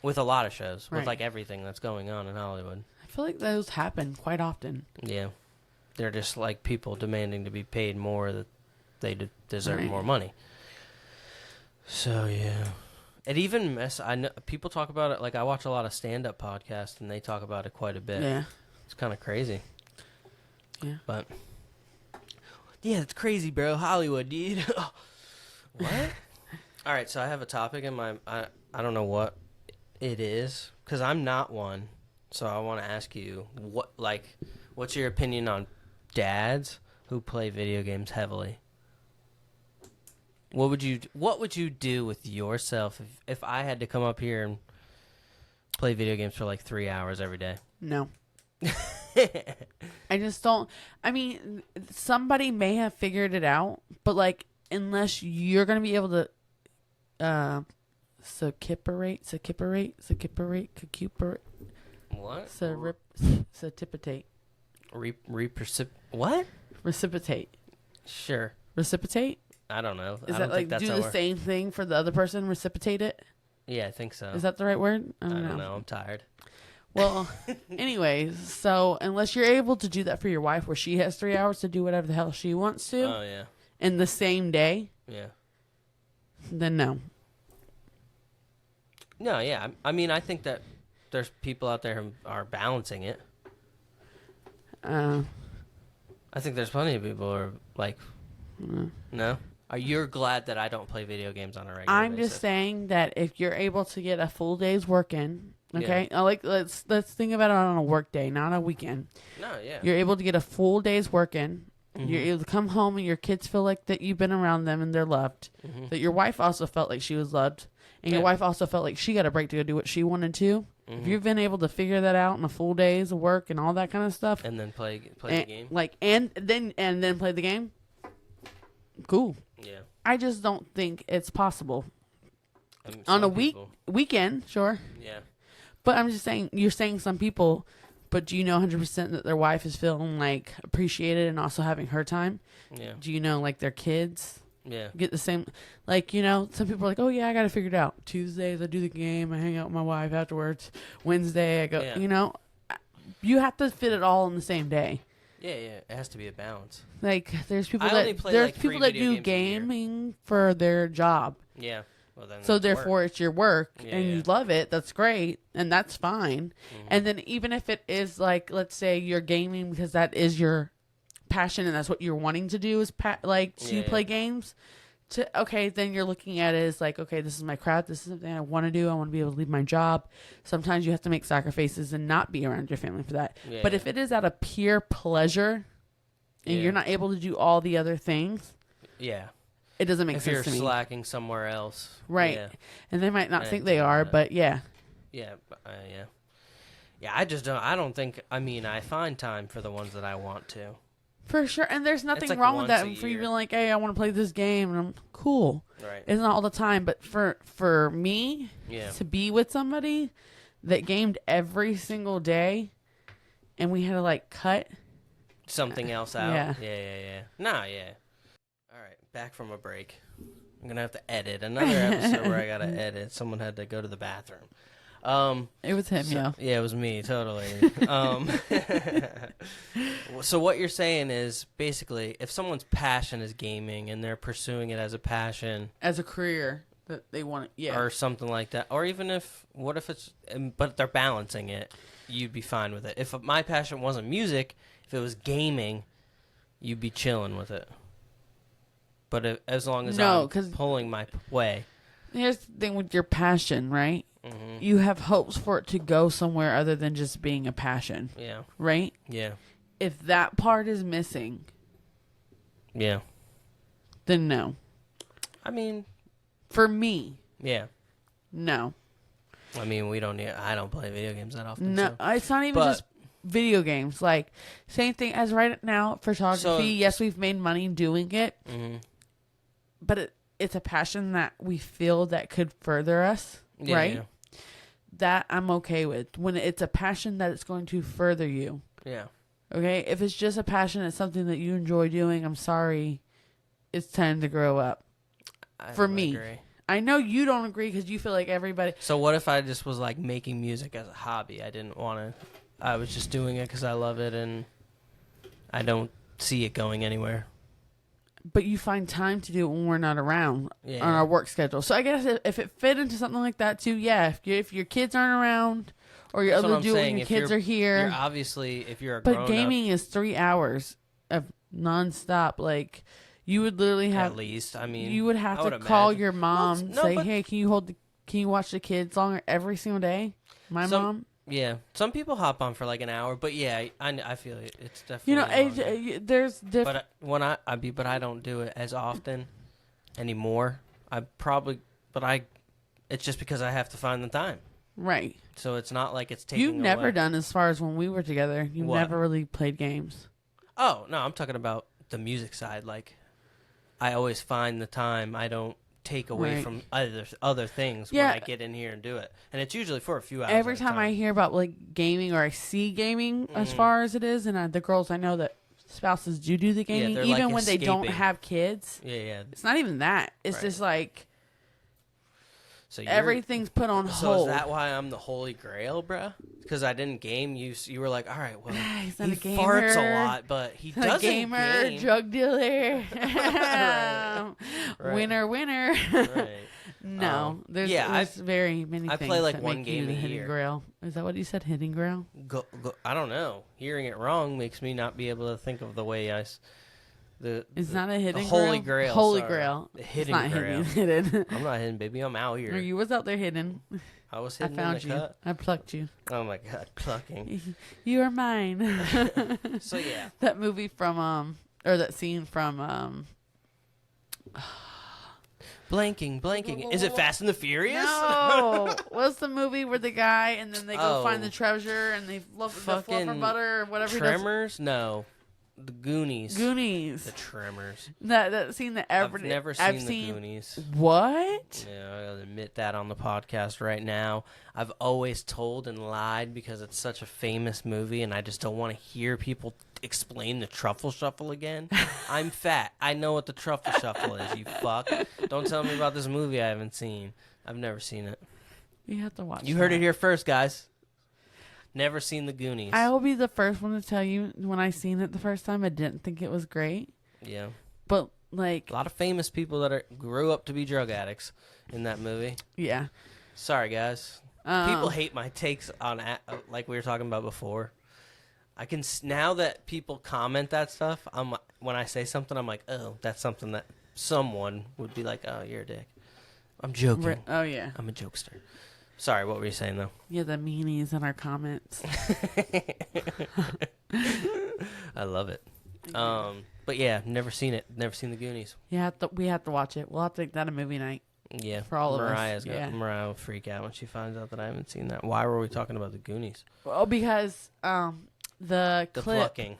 With a lot of shows, with Right. like everything that's going on in Hollywood. I feel like those happen quite often. Yeah. They're just like people demanding to be paid more, that they deserve Right. more money. So, yeah. It even I know people talk about it, like I watch a lot of stand-up podcasts and they talk about it quite a bit. Yeah. It's kind of crazy. Yeah. But yeah, it's crazy, bro. Hollywood, dude. What? All right, so I have a topic in my I don't know what it is, cuz I'm not one. So I want to ask you what's your opinion on dads who play video games heavily? What would you do with yourself if I had to come up here and play video games for like 3 hours every day? No. I just don't. I mean, somebody may have figured it out, but like, unless you're going to be able to Secipitate. What? Precipitate. What? Reciprocate. Sure. Reciprocate? I don't know. Is I that don't like think that's do how the we're- same thing for the other person? Reciprocate it? Yeah, I think so. Is that the right word? I don't know. I'm tired. Well, anyways, so unless you're able to do that for your wife where she has 3 hours to do whatever the hell she wants to Oh yeah. in the same day, Yeah. then no. No, yeah. I mean, I think that there's people out there who are balancing it. Uh, I think there's plenty of people who are like, no. Are you glad that I don't play video games on a regular I'm basis? just saying that if you're able to get a full day's work in, okay, let's think about it on a work day, not a weekend. No, yeah. You're able to get a full day's work in. You're able to come home and your kids feel like that you've been around them and they're loved. That your wife also felt like she was loved, and your wife also felt like she got a break to go do what she wanted to. If you've been able to figure that out in a full day's of work and all that kind of stuff, And then play the game. and then play the game, cool. Yeah. I just don't think it's possible I mean, on a some people- weekend. Sure, Yeah. but I'm just saying you're saying some people. But do you know 100% that their wife is feeling like appreciated and also having her time? Yeah. Do you know like their kids Yeah. get the same? Like, you know, some people are like, oh yeah, I got to figure it out. Tuesdays I do the game. I hang out with my wife afterwards. Wednesday I go, Yeah. you know, you have to fit it all in the same day. Yeah, yeah. It has to be a balance. Like there's people I only that play, there's like, 3 people that video do games a year. gaming for their job. Yeah. Well, then So that's therefore work. it's your work Yeah, and yeah. you love it. That's great. And that's fine. And then even if it is like, let's say you're gaming because that is your passion and that's what you're wanting to do is Yeah, play yeah. games okay, then you're looking at it as like, okay, this is my craft. This is something I want to do. I want to be able to leave my job. Sometimes you have to make sacrifices and not be around your family for that. Yeah, but yeah. if it is out of pure pleasure and Yeah. you're not able to do all the other things, Yeah. it doesn't make If sense you're to me. slacking somewhere else. Right. Yeah. And they might not I think they understand are, that. but yeah. Yeah. Yeah. Yeah, I don't think, I mean, I find time for the ones that I want to. For sure. And there's nothing like wrong with that. once a For you year. being like, hey, I want to play this game. And I'm cool. Right. It's not all the time. But for me Yeah. to be with somebody that gamed every single day and we had to like cut. Something else out. Yeah. Yeah. Nah, yeah. All right, back from a break. I'm going to have to edit another episode where I got to edit. Someone had to go to the bathroom. It was him, yeah. Yeah, it was me, totally. So what you're saying is basically if someone's passion is gaming and they're pursuing it as a passion As a career that they want, yeah. or something like that, or even what if it's, but they're balancing it, you'd be fine with it. If my passion wasn't music, if it was gaming, you'd be chilling with it. But as long as No, I'm 'cause- pulling my way. Here's the thing with your passion, right? Hmm. You have hopes for it to go somewhere other than just being a passion, Yeah. right? Yeah. If that part is missing, Yeah. then no. I mean, For me, yeah. no. I mean, I don't play video games that often. No, So. it's not even But- just video games. Like, same thing as right now, photography. So- Yes, we've made money doing it, Hmm. but it's a passion that we feel that could further us, Yeah, right? yeah. that I'm okay with. When it's a passion that it's going to further you. Yeah. Okay? If it's just a passion, it's something that you enjoy doing, I'm sorry. It's time to grow up. For me. Agree. I know you don't agree because you feel like everybody... So what if I just was like making music as a hobby? I didn't want to... I was just doing it because I love it and I don't see it going anywhere. But you find time to do it when we're not around Yeah. on our work schedule. So I guess if it fit into something like that too, yeah. If your kids aren't around or you're able to do it when your kids are here. You're obviously, if you're a But grown gaming is 3 hours of nonstop. Like, you would literally have... At least, I mean... You would have I to would call imagine. your mom Well, and no, say, but- hey, can you watch the kids longer every single day? My mom? Yeah. Some people hop on for like an hour, but yeah, I feel it. It's definitely... You know, longer. there's different... But when but I don't do it as often anymore. It's just because I have to find the time. Right. So it's not like it's taking You've never away. done as far as when we were together. You've What? never really played games. Oh, no, I'm talking about the music side. Like, I always find the time. I don't take away Right. from other things Yeah. when I get in here and do it. And it's usually for a few hours. Every at a time I hear about like gaming or I see gaming as far as it is, and the girls I know that spouses do the gaming, they're, even like, when they don't escaping. have kids. Yeah. It's not even that. It's Right. just like So everything's put on So hold. is that why I'm the holy grail, bruh? Because I didn't game. You were like, all right, well, He's not he a gamer. farts a lot, but he a doesn't gamer, game. drug dealer, Right. winner. Right. No, there's very many I things play, like, that one make game you the a hidden year. grail. Is that what you said, hidden grail? Go, I don't know. Hearing it wrong makes me not be able to think of the way It's not a hidden holy grail. grail. Holy sorry. grail. The It's hidden not grail. hidden. I'm not hidden, baby. I'm out here. No, you was out there hidden. I was I hidden found in the you. cut. I plucked you. Oh my god, plucking. You are mine. So yeah, That movie from or that scene from blanking. Is it Fast and the Furious? No, what's the movie where the guy and then they go find Oh. the treasure and they love the fluffer Fucking butter or whatever. he does. Tremors? No, the Goonies. Goonies. The Tremors. That scene that I've never seen I've the Goonies. What? Yeah, I gotta admit that on the podcast right now. I've always told and lied because it's such a famous movie, and I just don't want to hear people explain the truffle shuffle again. I'm fat. I know what the truffle shuffle is. You fuck. Don't tell me about this movie I haven't seen. I've never seen it. You have to watch. You heard it here first, guys. Never seen the Goonies. I will be the first one to tell you when I seen it the first time. I didn't think it was great, Yeah. but like, A lot of famous people that grew up to be drug addicts in that movie. yeah. Sorry, guys. People hate my takes on like we were talking about before. I can now that people comment that stuff. When I say something, I'm like, oh, that's something that someone would be like, oh, you're a dick. I'm joking. Oh yeah. I'm a jokester. Sorry, what were you saying though? Yeah, the meanies in our comments. I love it. But yeah, never seen it. Never seen the Goonies. We have to watch it. We'll have to make that a movie night. Yeah, For all of us, Mariah's yeah. Mariah will freak out when she finds out that I haven't seen that. Why were we talking about the Goonies? Well, because the The clip. plucking.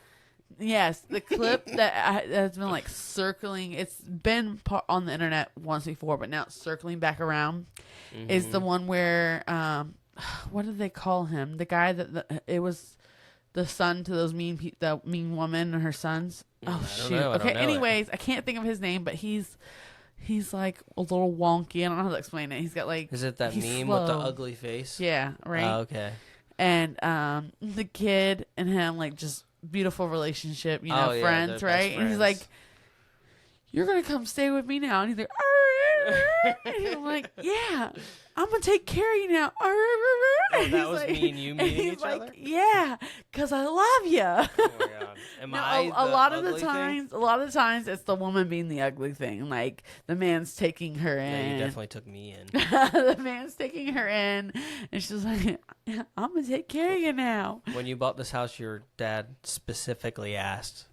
Yes, the clip that has been like circling. It's been on the internet once before, but now it's circling back around. Is the one where what did they call him? The guy it was the son to those the mean woman and her sons. Oh I don't shoot. know. I don't Okay. know Anyways, I can't think of his name, but he's like a little wonky. I don't know how to explain it. He's got like Is it that he's meme with the slow. ugly face? Yeah. Right. Oh, okay. And the kid and him like just beautiful relationship, you know, Oh, yeah, friends, they're right? best And he's friends. like, "You're gonna come stay with me now," and he's like, and I'm like, "Yeah, I'm gonna take care of you now." Oh, And that he's was me and you meeting he's each like, other? "Yeah, cause I love you." Oh my god. Am No, I a lot of the ugly thing? times, it's the woman being the ugly thing. Like the man's taking her Yeah, in. you definitely took me in. The man's taking her in, and she's like, "I'm gonna take care of you now." When you bought this house, your dad specifically asked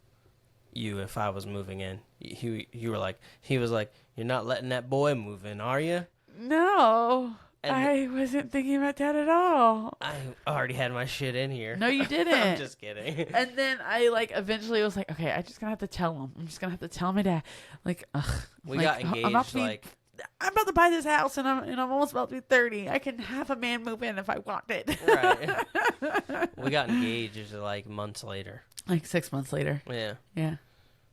you if I was moving in. He was like, "You're not letting that boy move in, are you?" No, And I wasn't thinking about that at all. I already had my shit in here. No, you didn't. I'm just kidding. And then I eventually was like, okay, I just gonna have to tell him. I'm just gonna have to tell my dad. Like, ugh. We like, got I'm not engaged being- like I'm about to buy this house, and I'm almost about to be 30. I can have a man move in if I want it. Right. We got engaged like months later. Like 6 months later. Yeah. Yeah.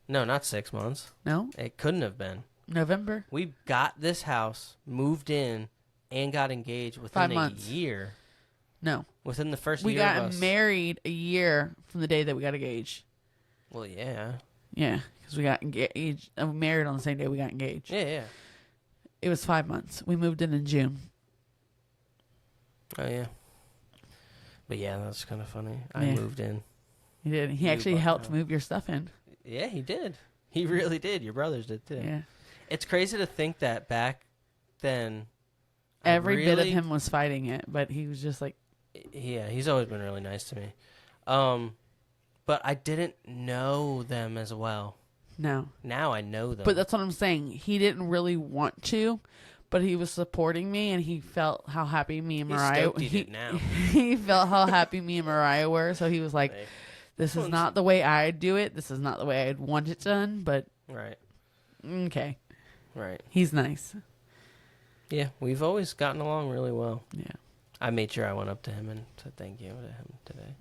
No, not 6 months. No? It couldn't have been. November. We got this house, moved in, and got engaged within 5 months. a year. No. Within the first We year of got us. married a year from the day that we got engaged. Well, yeah. Yeah, because we got engaged. Married on the same day we got engaged. Yeah. It was 5 months. We moved in June. Oh, yeah. But yeah, that's kind of funny. I Yeah. moved in. He did. He actually helped move your stuff in. Yeah, he did. He really did. Your brothers did, too. Yeah. It's crazy to think that back then. Every bit of him was fighting it, but he was just like... Yeah, he's always been really nice to me. But I didn't know them as well. No. Now I know them. But that's what I'm saying. He didn't really want to, but he was supporting me, and he felt how happy me and Mariah... He did now. He felt how happy me and Mariah were, so he was like, this is not the way I'd do it. This is not the way I'd want it done, but... Right. Okay. Right. He's nice. Yeah, we've always gotten along really well. Yeah. I made sure I went up to him and said thank you to him today.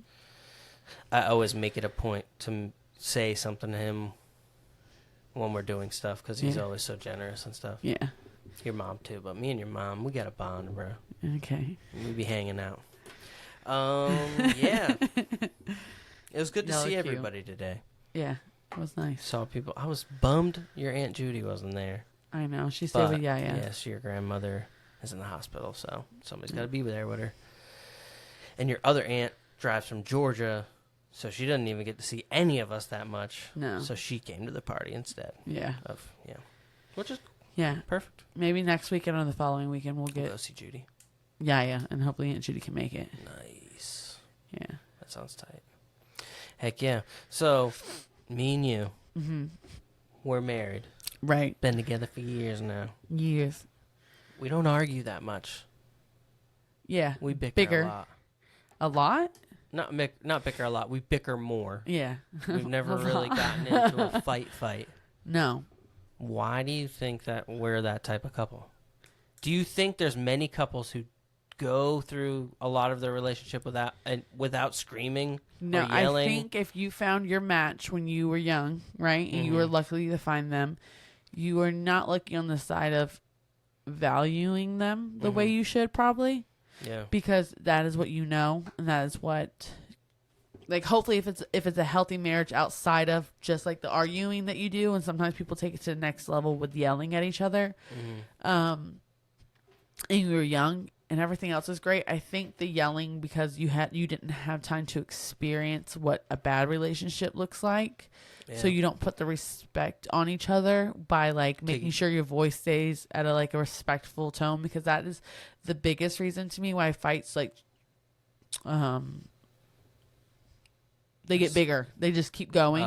I always make it a point to say something to him when we're doing stuff because he's always so generous and stuff. Yeah. Your mom too, but me and your mom, we got a bond, bro. Okay. We be hanging out. Yeah. It was good to see everybody today. Yeah, it was nice. Saw people. I was bummed your Aunt Judy wasn't there. I know. She stayed with Yaya. Yes, your grandmother is in the hospital, so somebody's got to be there with her. And your other aunt drives from Georgia, so she doesn't even get to see any of us that much. No. So she came to the party instead. Yeah. Which is perfect. Maybe next weekend or the following weekend we'll Go see Judy. Yaya, and hopefully Aunt Judy can make it. Nice. Yeah. That sounds tight. Heck yeah. So, me and you, we're married. Right. Been together for years now. Years. We don't argue that much. Yeah. We bicker a lot. A lot? Not bicker a lot. We bicker more. Yeah. We've never really gotten into a fight. No. Why do you think that we're that type of couple? Do you think there's many couples who go through a lot of their relationship without screaming No, or yelling? I think if you found your match when you were young, right, and you were lucky to find them, you are not looking on the side of valuing them the way you should probably. Yeah. Because that is what you know, and that is what, like, hopefully if it's a healthy marriage outside of just like the arguing that you do, and sometimes people take it to the next level with yelling at each other. And you were young and everything else is great. I think the yelling, because you didn't have time to experience what a bad relationship looks like. Yeah. So you don't put the respect on each other by like making sure your voice stays at a respectful tone, because that is the biggest reason to me why fights they get bigger. They just keep going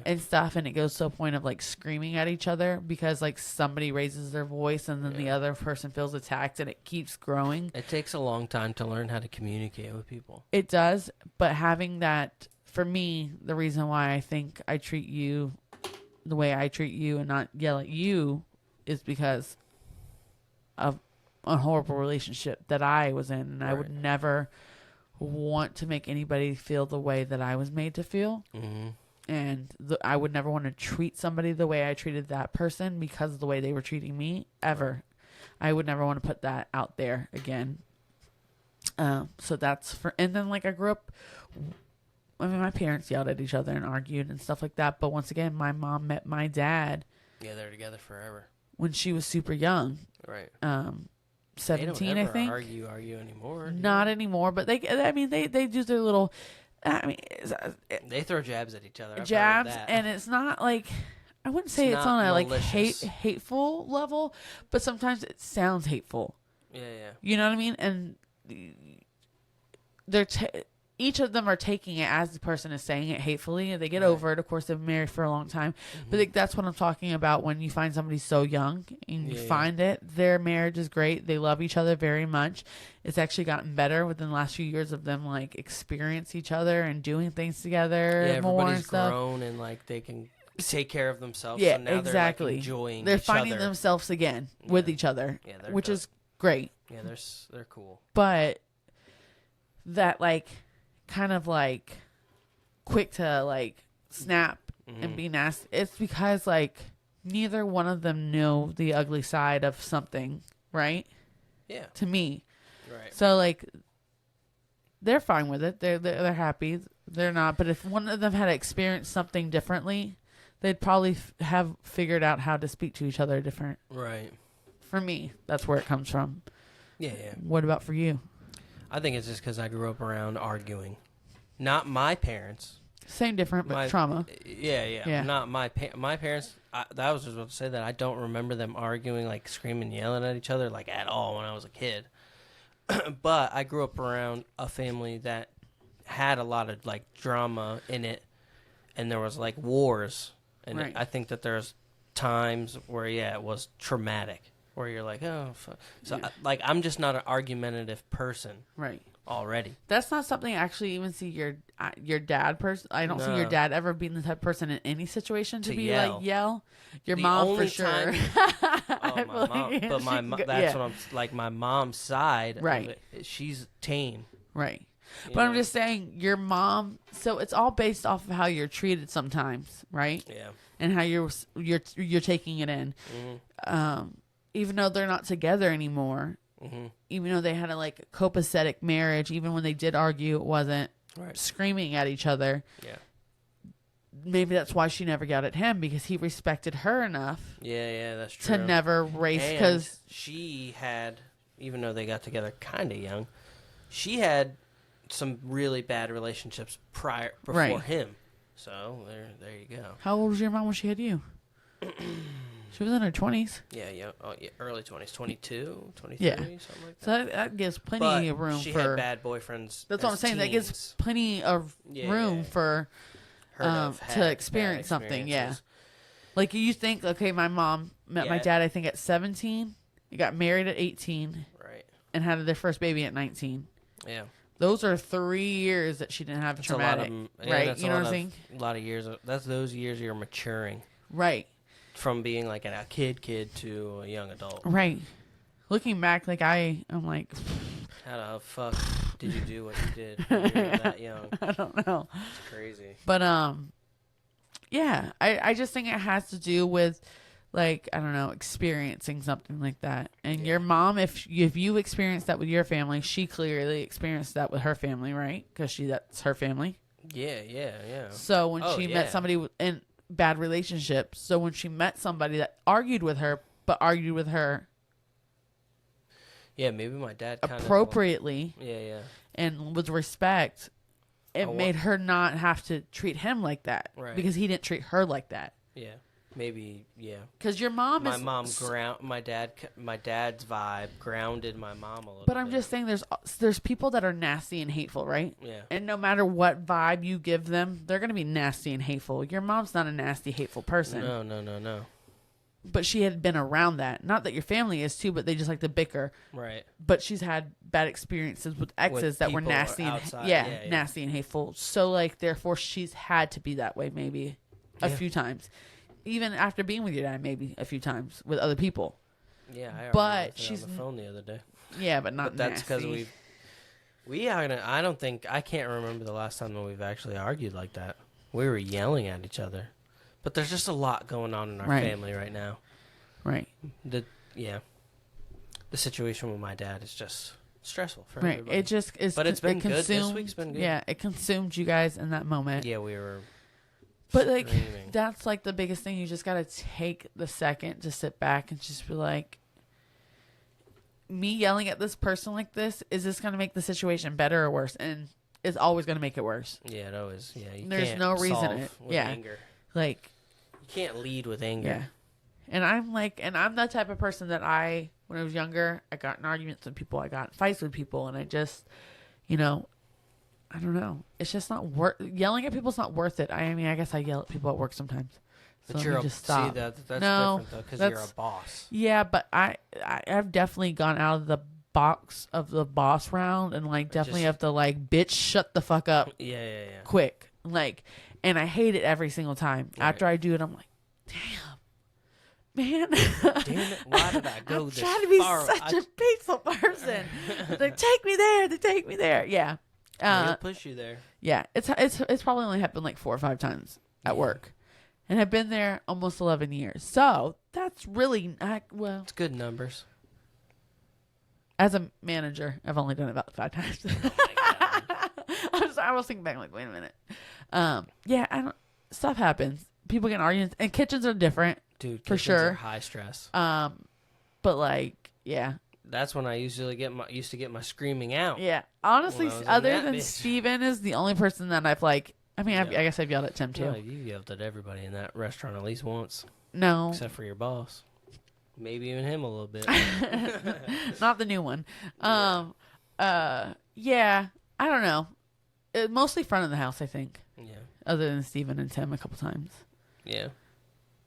and stuff, and it goes to a point of like screaming at each other because like somebody raises their voice and then the other person feels attacked, and it keeps growing. It takes a long time to learn how to communicate with people. It does, but having that, for me, the reason why I think I treat you the way I treat you and not yell at you is because of a horrible relationship that I was in, and I would never want to make anybody feel the way that I was made to feel. And I would never want to treat somebody the way I treated that person because of the way they were treating me, ever. I would never want to put that out there again. So that's and then like I grew up, I mean, my parents yelled at each other and argued and stuff like that, but once again, my mom met my dad. Yeah, they're together forever. When she was super young. Right. 17, they I don't think. argue anymore. Not anymore, but they do their little. I mean, they throw jabs at each other. I've jabs, heard that. and it's not like, I wouldn't say it's on a malicious, like hateful level, but sometimes it sounds hateful. Yeah. You know what I mean? And they're each of them are taking it as the person is saying it hatefully, and they get over it. Of course, they've been married for a long time. But like, that's what I'm talking about when you find somebody so young and you find it. Their marriage is great. They love each other very much. It's actually gotten better within the last few years of them like experience each other and doing things together more and stuff. Everybody's grown and like they can take care of themselves. Yeah, so now exactly. They're like enjoying They're each finding other. themselves again with each other, which is great. Yeah, they're cool. But that like kind of like quick to like snap and be nasty. It's because like neither one of them know the ugly side of something, right? Yeah. To me. Right. So like they're fine with it. They're happy. They're not. But if one of them had experienced something differently, they'd probably have figured out how to speak to each other different. Right. For me, that's where it comes from. Yeah, yeah. What about for you? I think it's just because I grew up around arguing. Not my parents. Same, different, but trauma. Yeah. Not my parents. I was just about to say that I don't remember them arguing, like screaming, yelling at each other, like at all when I was a kid. But I grew up around a family that had a lot of like drama in it, and there was like wars, and Right. I think that there's times where it was traumatic, where you're like, oh, fuck. So like I'm just not an argumentative person, Right. already. That's not something I actually even see your dad person. I don't see your dad ever being the type of person in any situation to be yell. like yell. Your The mom only for sure. time- Oh, my mom. But that's what I'm like. My mom's side, of Right. it, she's tame. Right. you But I'm know? just saying, your mom. So it's all based off of how you're treated sometimes, right? Yeah. And how you're taking it in. Mm-hmm. Even though they're not together anymore, Mm-hmm. even though they had a like copacetic marriage, even when they did argue, it wasn't Right. screaming at each other. Yeah. Maybe that's why she never got at him, because he respected her enough Yeah, that's true. to never race. And Because she had, even though they got together kind of young, she had some really bad relationships before Right. him. So there you go. how old was your mom when she had you? She was in her 20s. Yeah. Oh, yeah. Early 20s, 22, 23, Yeah. something like that. So that gives plenty But of room she for. had bad boyfriends. That's what I'm as saying. That gives teens. plenty of room Yeah. for Heard of, had to experience bad something. Yeah. experiences. Like you think, okay, my mom met my Yeah. dad, I think, at 17. He got married at 18 Right. and had their first baby at 19. Yeah. Those are 3 years that she didn't have That's traumatic. a lot of, right? That's You know what I'm saying? A lot of years. That's those years you're maturing Right. from being like a kid to a young adult. Right. Looking back, like I'm like, How the fuck did you do what you did when you were that young? I don't know. It's crazy. But yeah, I just think it has to do with like, I don't know, experiencing something like that. And your mom, if you experienced that with your family, she clearly experienced that with her family, right? Because that's her family. Yeah. So when Oh, she yeah. met somebody in bad relationships, so when she met somebody that argued with her, but argued with her Yeah, maybe my dad kind appropriately Yeah. and with respect, it made her not have to treat him like that. Right. Because he didn't treat her like that. Yeah. Maybe, yeah. Because your mom My is... mom my dad's vibe grounded my mom a little But I'm bit. just saying there's people that are nasty and hateful, right? Yeah. And no matter what vibe you give them, they're going to be nasty and hateful. Your mom's not a nasty, hateful person. No. But she had been around that. Not that your family is too, but they just like to bicker. Right. But she's had bad experiences with exes that were people nasty and outside, yeah. nasty and hateful. So like therefore she's had to be that way maybe a Yeah. few times. Even after being with your dad maybe a few times with other people. Yeah, I But she's on the phone the other day. Yeah, but not But that's because nasty. I can't remember the last time that we've actually argued like that. We were yelling at each other. But there's just a lot going on in our Right. family right now. Right. The situation with my dad is just stressful for Right. everybody. It just is. But it's been it good. This consumed- week's been good. Yeah, it consumed you guys in that moment. Yeah, we were. But like screaming. that's like the biggest thing. You just gotta take the second to sit back and just be like, me yelling at this person like this, is this gonna make the situation better or worse? And it's always gonna make it worse. Yeah, it always. Yeah, you There's can't no reason solve it- with yeah. anger. Like, You can't lead with anger. yeah. And I'm that type of person that when I was younger, I got in arguments with people, I got in fights with people, and I just, I don't know. It's just not yelling at people's not worth it. I mean, I guess I yell at people at work sometimes. So But let you're me just stop. See that's No, different though, because you're a that's- boss. Yeah, but I've definitely gone out of the box of the boss round and like definitely Just- have to like, bitch, shut the fuck up Yeah. quick. Like, And I hate it every single time. Right. After I do it, I'm like, damn, man. Damn it, why did I go I'm this trying to be far? such a peaceful person. They take me there. They take me there. Yeah. He'll push you there. Yeah. It's probably only happened like 4 or 5 times at work. And I've been there almost 11 years. So that's really not, well. It's good numbers. As a manager, I've only done it about 5 times. Oh my God. I was thinking back like, wait a minute. Yeah, stuff happens. People get arguments, and kitchens are different. Dude, for kitchens sure. are high stress. But like, yeah. That's when I usually used to get my screaming out. Yeah. Honestly, When I was in other that than bitch. Steven is the only person that I've like, I mean, I guess I've yelled at Tim too. No, you yelled at everybody in that restaurant at least once. No. Except for your boss. Maybe even him a little bit. Not the new one. Yeah, I don't know. Mostly front of the house, I think. Yeah. Other than Steven and Tim a couple times. Yeah.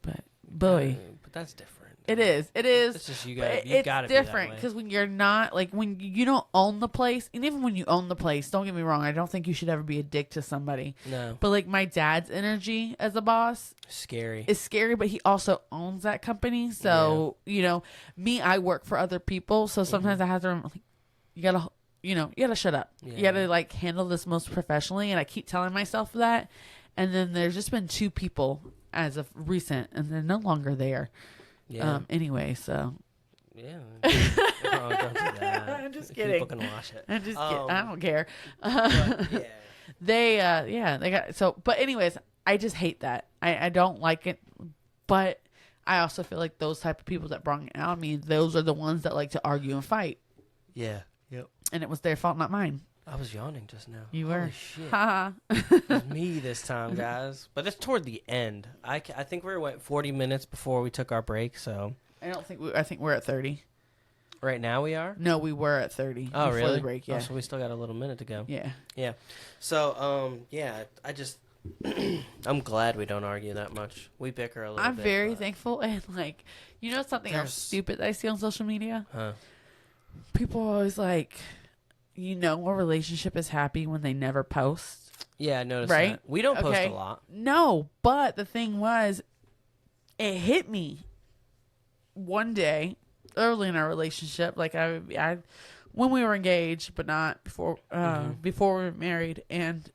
But boy, but that's different. it is. It is. It's just you But gotta it's be that different way. because when you're not like when you don't own the place, and even when you own the place, don't get me wrong, I don't think you should ever be a dick to somebody. No. But like my dad's energy as a boss Scary. is scary, but he also owns that company. So me, I work for other people, so sometimes I have to remember, like, you gotta shut up. Yeah. You gotta like handle this most professionally, and I keep telling myself that. And then there's just been 2 people as of recent, and they're no longer there. Yeah. Anyway, so. Yeah. Oh, don't do that. I'm just kidding. People can watch it. I'm just kidding. I don't care. But, yeah. They got so. But anyways, I just hate that. I don't like it. But I also feel like those type of people that brought it out, those are the ones that like to argue and fight. Yeah. Yep. And it was their fault, not mine. I was yawning just now. You were. Holy shit. Ha. It was me this time, guys. But it's toward the end. I think we went 40 minutes before we took our break. So I think we're at 30. right now we are. No, we were at 30. Oh, before really? The break, yeah. Oh, so we still got a little minute to go. Yeah. Yeah. So yeah, I just I'm glad we don't argue that much. We bicker a little bit. I'm very but- thankful, and like something else There's- stupid that I see on social media. Huh. People are always like, a relationship is happy when they never post. Yeah, I noticed Right? that. We don't post Okay. a lot. No, but the thing was, it hit me one day early in our relationship. Like I when we were engaged, but not before. Before we were married, and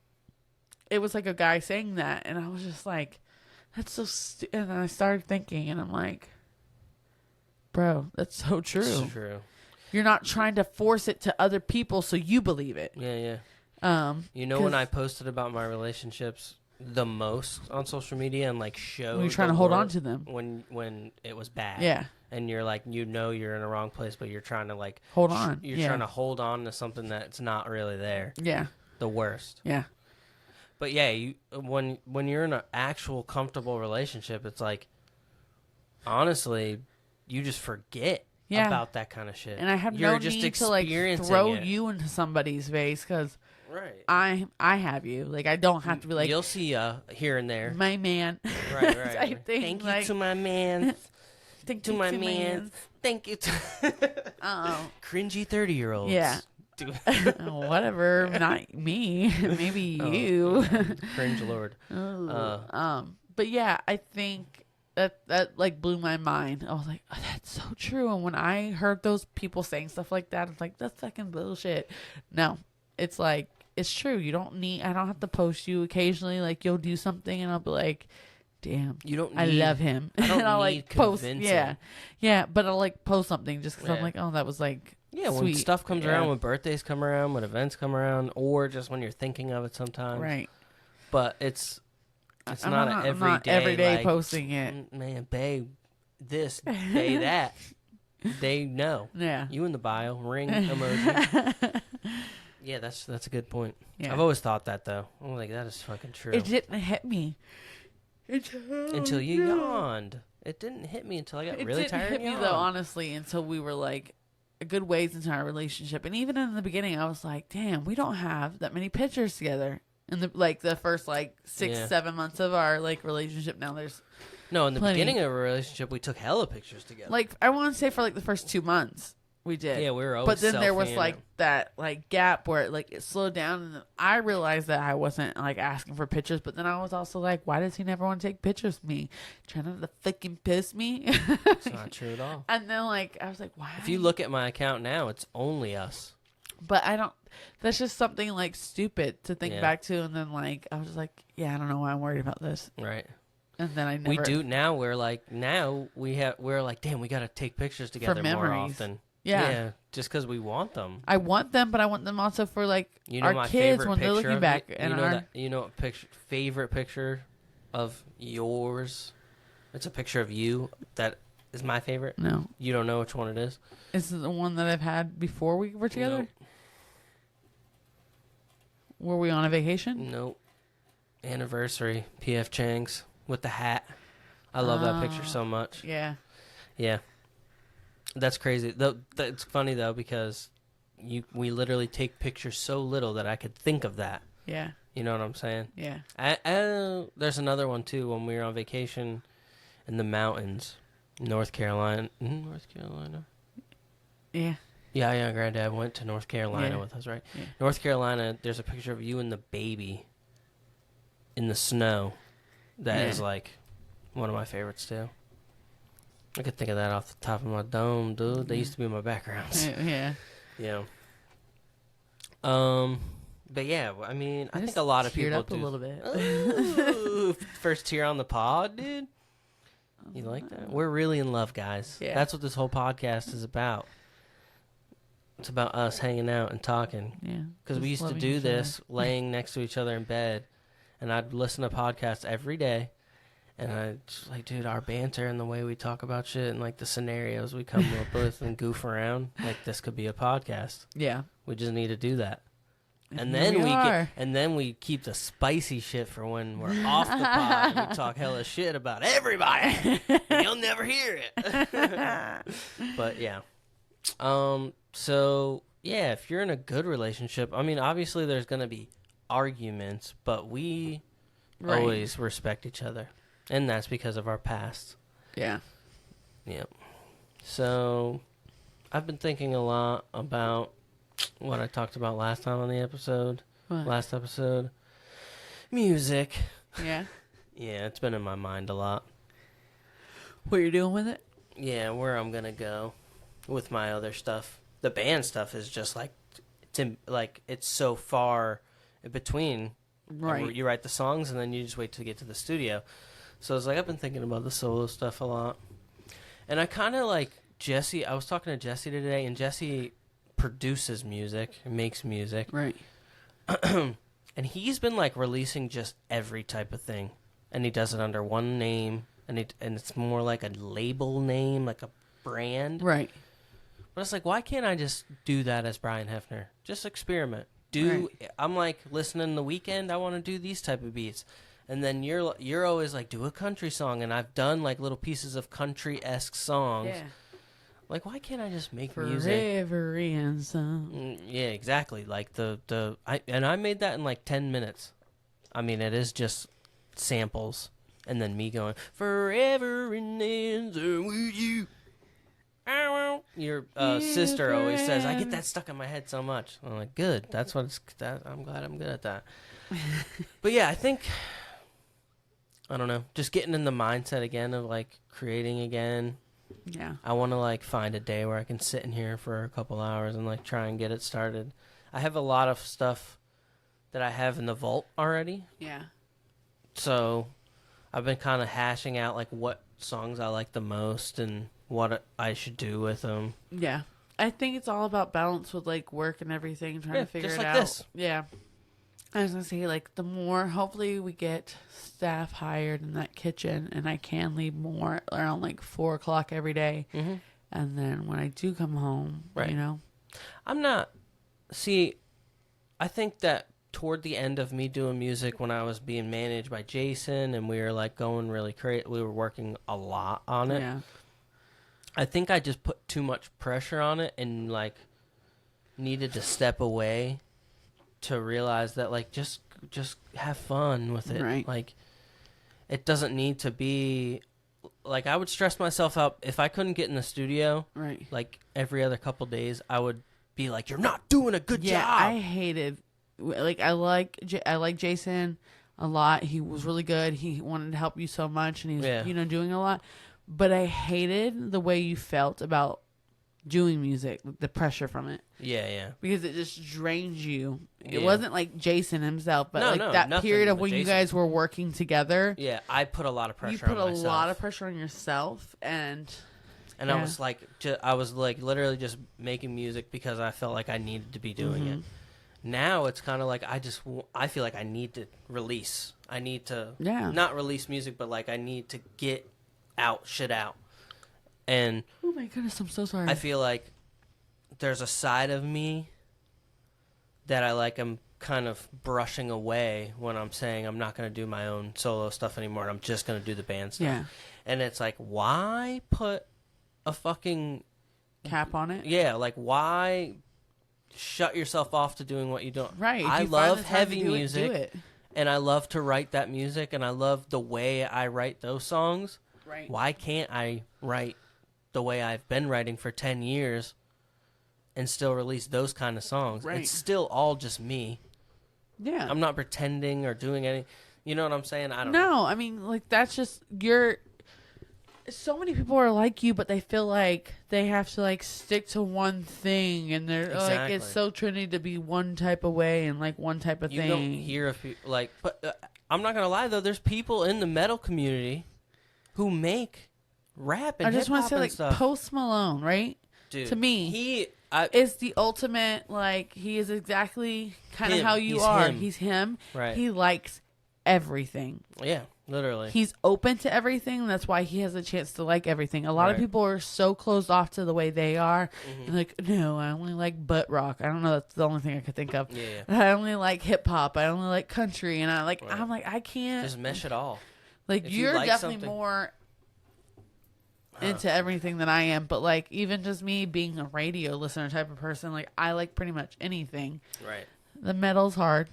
it was like a guy saying that, and I was just like, "That's so." And then I started thinking, and I'm like, "Bro, that's so true. It's true. You're not trying to force it to other people so you believe it." Yeah, yeah. You know 'cause- when I posted about my relationships the most on social media and like showed When you're trying the to hold on world to them. when it was bad. Yeah. And you're like you're in a wrong place, but you're trying to like Hold on. You're Yeah. trying to hold on to something that's not really there. Yeah. The worst. Yeah. But yeah, when you're in an actual comfortable relationship, it's like honestly, you just forget Yeah. about that kind of shit. And I have you're no just need to like experiencing throw it. you into somebody's face because Right. I have you. Like I don't have to be like You'll see here and there. my man. Right. type thing, Thank you like- to my man. Thank to you my to man. Thank you to Oh. cringy 30-year-olds. Yeah. Dude. Whatever, not me. Maybe Oh, you. Cringe lord. But yeah, I think that like blew my mind. I was like, oh, that's so true. And when I heard those people saying stuff like that, I was like, that's fucking bullshit. No, it's like it's true. I don't have to post you occasionally. Like you'll do something, and I'll be like, damn, You don't I need, love him. I don't and I'll need like post, convincing. yeah. But I'll like post something just because I'm Yeah. like, oh, that was like. Yeah, when sweet. stuff comes Yeah. around, when birthdays come around, when events come around, or just when you're thinking of it sometimes. Right. But it's I'm not an I'm not everyday, every day like, posting it. Man, babe, this, babe, that. They know. Yeah. You in the bio, ring emoji. Yeah, that's a good point. Yeah. I've always thought that, though. I'm like, that is fucking true. It didn't hit me. Until you yawned. It didn't hit me until I got really didn't tired hit and me yawned. though, honestly, until we were like a good ways into our relationship. And even in the beginning, I was like, damn, we don't have that many pictures together. In the first 6-7 months of our like relationship, now there's No, in the plenty. beginning of a relationship, we took hella pictures together. like I want to say for like the first 2 months. We did. Yeah, we were always But then there was selfieing like it. that like gap where it slowed down, and then I realized that I wasn't like asking for pictures. But then I was also like, why does he never want to take pictures of me? Trying to fucking piss me. It's not true at all. And then like I was like, why? If you look at my account now, it's only us. But I don't. That's just something like stupid to think Yeah. back to, and then like I was just like, yeah, I don't know why I'm worried about this. Right. And then I never. We do now. We're like, damn, we got to take pictures together more memories. often. Yeah. Just because we want them. I want them, but I want them also for like You know our my kids favorite when they're picture looking of back. you? And You know our, that? You know what favorite picture of yours? It's a picture of you that is my favorite. No, You don't know which one it is? is it the one that I've had before we were together? Nope. Were we on a vacation? Nope. Anniversary. PF Chang's with the hat. I love that picture so much. Yeah. Yeah. That's crazy. It's funny though because we literally take pictures so little that I could think of that. Yeah. You know what I'm saying? Yeah. There's another one too when we were on vacation in the mountains, North Carolina. Yeah. Yeah, Granddad went to North Carolina with us, right? Yeah. North Carolina, there's a picture of you and the baby in the snow. That is like one of my favorites too. I could think of that off the top of my dome, dude. They used to be my backgrounds. Yeah. Yeah. But yeah, I mean, I think a lot of people up do. a little bit. Ooh, first tear on the pod, dude. You like that? We're really in love, guys. Yeah. That's what this whole podcast is about. It's about us hanging out and talking. Yeah. Because we used to do this laying next to each other in bed, and I'd listen to podcasts every day. And I just like, dude, our banter and the way we talk about shit and like the scenarios we come up with and goof around, like this could be a podcast. Yeah. We just need to do that. And here then we keep the spicy shit for when we're off the pod. And we talk hella shit about everybody. And you'll never hear it. But yeah. So yeah, if you're in a good relationship, I mean, obviously there's gonna be arguments, but we always respect each other. And that's because of our past. Yeah. Yep. So, I've been thinking a lot about what I talked about last time on the episode. What? Last episode. Music. Yeah. Yeah, it's been in my mind a lot. What you're doing with it? Yeah, where I'm going to go with my other stuff. The band stuff is just like, it's so far in between. Right. You write the songs and then you just wait to get to the studio. So it's like I've been thinking about the solo stuff a lot. And I kind of like Jesse. I was talking to Jesse today, and Jesse produces music, makes music. Right. And he's been like releasing just every type of thing. And he does it under one name, and it's more like a label name, like a brand. Right. But it's like, why can't I just do that as Brian Heffner? Just experiment. I'm like listening the weekend, I want to do these type of beats. And then you're always like, do a country song, and I've done like little pieces of country-esque songs. Yeah. Like, why can't I just make music? Forever and some. Yeah, exactly. Like I made that in like 10 minutes. I mean, it is just samples, and then me going forever and answer with you. Your sister always says, I get that stuck in my head so much. I'm like, good. That's what I'm glad I'm good at that. But yeah, I think, I don't know, just getting in the mindset again of like creating again. Yeah. I want to like find a day where I can sit in here for a couple hours and like try and get it started. I have a lot of stuff that I have in the vault already. Yeah. So I've been kind of hashing out like what songs I like the most and what I should do with them. Yeah. I think it's all about balance with like work and everything, trying to figure just it like out. This. Yeah. I was going to say, like, the more, hopefully we get staff hired in that kitchen and I can leave more around like 4 o'clock every day. Mm-hmm. And then when I do come home, you know. I think that toward the end of me doing music, when I was being managed by Jason and we were like going really crazy, we were working a lot on it. Yeah. I think I just put too much pressure on it and like needed to step away to realize that like just have fun with it. Right. Like it doesn't need to be like I would stress myself out if I couldn't get in the studio. Right. Like every other couple days, I would be like, "You're not doing a good Yeah, job." I hated. Like I like Jason a lot. He was really good. He wanted to help you so much, and he was doing a lot. But I hated the way you felt about doing music, the pressure from it. Yeah. Because it just drains you. It Yeah. wasn't like Jason himself, but that period of when you guys were working together. Yeah, I put a lot of pressure on myself. You put a lot of pressure on yourself, and I was like, I was like literally just making music because I felt like I needed to be doing it. Now it's kind of like I feel like I need to release. I need to not release music, but like I need to get shit out. And oh my goodness, I'm so sorry. I feel like there's a side of me that I'm kind of brushing away when I'm saying I'm not going to do my own solo stuff anymore. I'm just going to do the band stuff. Yeah. And it's like, why put a fucking cap on it? Yeah, like why shut yourself off to doing what you don't? Right. I love heavy music. Do it. And I love to write that music, and I love the way I write those songs. Right. Why can't I write the way I've been writing for 10 years and still release those kind of songs? Right. It's still all just me. Yeah. I'm not pretending or doing any. You know what I'm saying? I don't know. No, I mean, like, that's just, so many people are like you, but they feel like they have to, like, stick to one thing, and they're, like, it's so trendy to be one type of way and, like, one type of thing. You don't hear of people, like, but I'm not going to lie, though, there's people in the metal community who make rap and I just want to say, like, stuff. Post Malone, right? Dude, to me, is the ultimate, like, he is exactly kind of how you are. He's him. Right. He likes everything. Yeah, literally. He's open to everything. That's why he has a chance to like everything. A lot of people are so closed off to the way they are. And like, no, I only like butt rock. I don't know. That's the only thing I could think of. Yeah. I only like hip hop. I only like country. And I'm like, I can't. Just mesh it all. Like, you're definitely more into everything than I am. But like, even just me being a radio listener type of person, like, I like pretty much anything. Right. The metal's hard.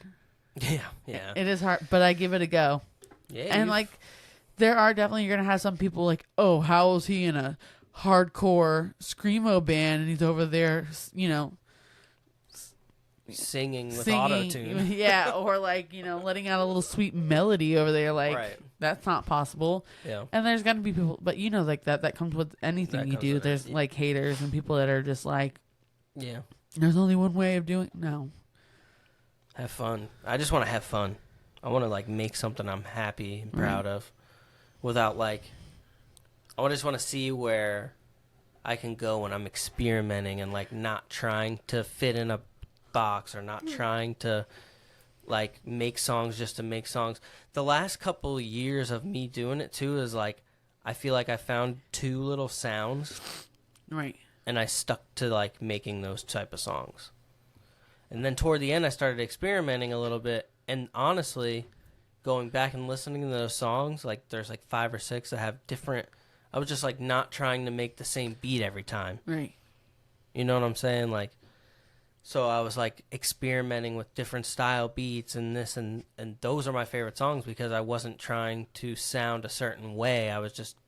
Yeah. It is hard, but I give it a go. Yeah. And like, there are definitely, you're gonna have some people like, oh, how is he in a hardcore screamo band and he's over there, singing with auto-tune. Yeah, or like, letting out a little sweet melody over there. Like, that's not possible. Yeah. And there's gonna be people, but like that comes with anything you do. There's like haters and people that are just like, yeah, there's only one way of doing. No. Have fun. I just want to have fun. I want to like make something I'm happy and proud of, without like. I just want to see where I can go when I'm experimenting and like not trying to fit in a box or not trying to like make songs just to make songs. The last couple of years of me doing it too is like I feel like I found two little sounds, right, and I stuck to like making those type of songs. And then toward the end, I started experimenting a little bit. And honestly, going back and listening to those songs, like there's like 5 or 6 that have different. I was just like not trying to make the same beat every time. Right. You know what I'm saying? Like, so I was like experimenting with different style beats and this and those are my favorite songs because I wasn't trying to sound a certain way. I was just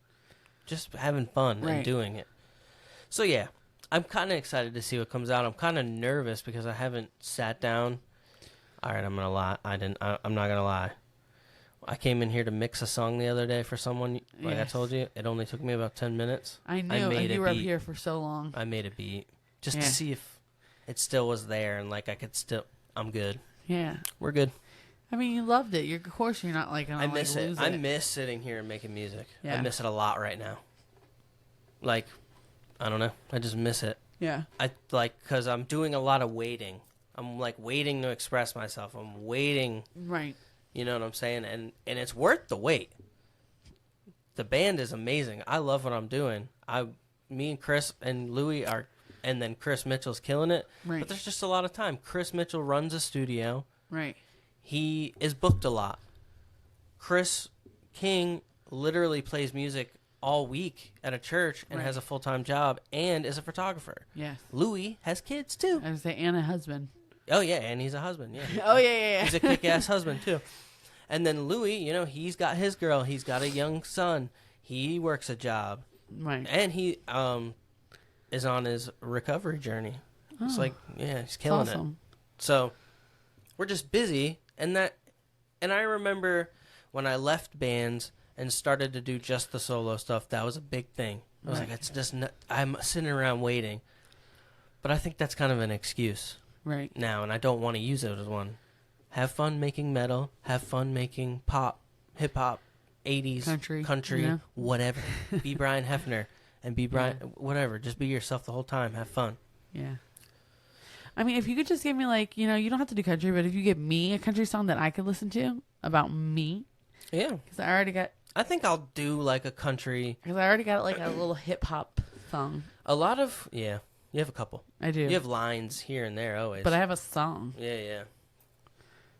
having fun and doing it. So yeah. I'm kind of excited to see what comes out. I'm kind of nervous because I haven't sat down. All right, I'm gonna lie. I'm not gonna lie. I came in here to mix a song the other day for someone. Like I told you, it only took me about 10 minutes. I knew, and you were up here for so long. I made a beat just to see if it still was there and like I could still. I'm good. Yeah, we're good. I mean, you loved it. Of course, you're not like gonna. I miss lose it. I miss sitting here and making music. Yeah. I miss it a lot right now. Like. I don't know. I just miss it. Yeah. I like because I'm doing a lot of waiting. I'm like waiting to express myself. I'm waiting. Right. You know what I'm saying? And it's worth the wait. The band is amazing. I love what I'm doing. Me and Chris and Louie are, and then Chris Mitchell's killing it. Right. But there's just a lot of time. Chris Mitchell runs a studio. Right. He is booked a lot. Chris King literally plays music all week at a church and has a full-time job and is a photographer. Yes. Louis has kids too. I would say and a husband. Oh yeah, and he's a husband. Yeah. Oh yeah. He's a kick-ass husband too. And then Louis, he's got his girl. He's got a young son. he works a job, Right. and he is on his recovery journey. It's Oh, like, yeah, he's killing it. awesome. So we're just busy, and I remember when I left bands and started to do just the solo stuff. That was a big thing. I was Right. like, it's just I'm sitting around waiting, but I think that's kind of an excuse Right. now, and I don't want to use it as one. Have fun making metal. Have fun making pop, hip hop, 80s country, yeah. whatever. Be Brian Heffner and be Brian, whatever. Just be yourself the whole time. Have fun. Yeah. I mean, if you could just give me like, you don't have to do country, but if you give me a country song that I could listen to about me, Yeah. because I already got like a country. like a little hip hop song. A lot of, yeah. You have a couple. I do. You have lines here and there always. But I have a song. Yeah.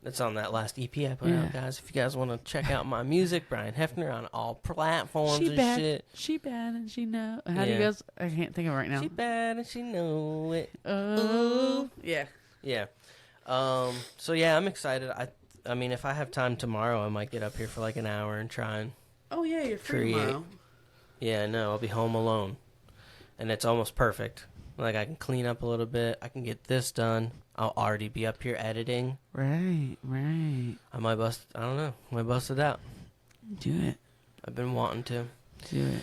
That's on that last EP I put out, guys. If you guys want to check out my music, Brian Heffner on all platforms and shit. She bad and she know. How do you guys? I can't think of it right now. She bad and she know it. Oh. Yeah. Yeah. So yeah, I'm excited. I mean, if I have time tomorrow, I might get up here for like an hour and try and Oh yeah, you're free create. tomorrow. Yeah, no, I'll be home alone, and it's almost perfect. Like I can clean up a little bit. I can get this done. I'll already be up here editing. Right. I might bust. I don't know. I might bust it out. Do it. I've been wanting to. Do it.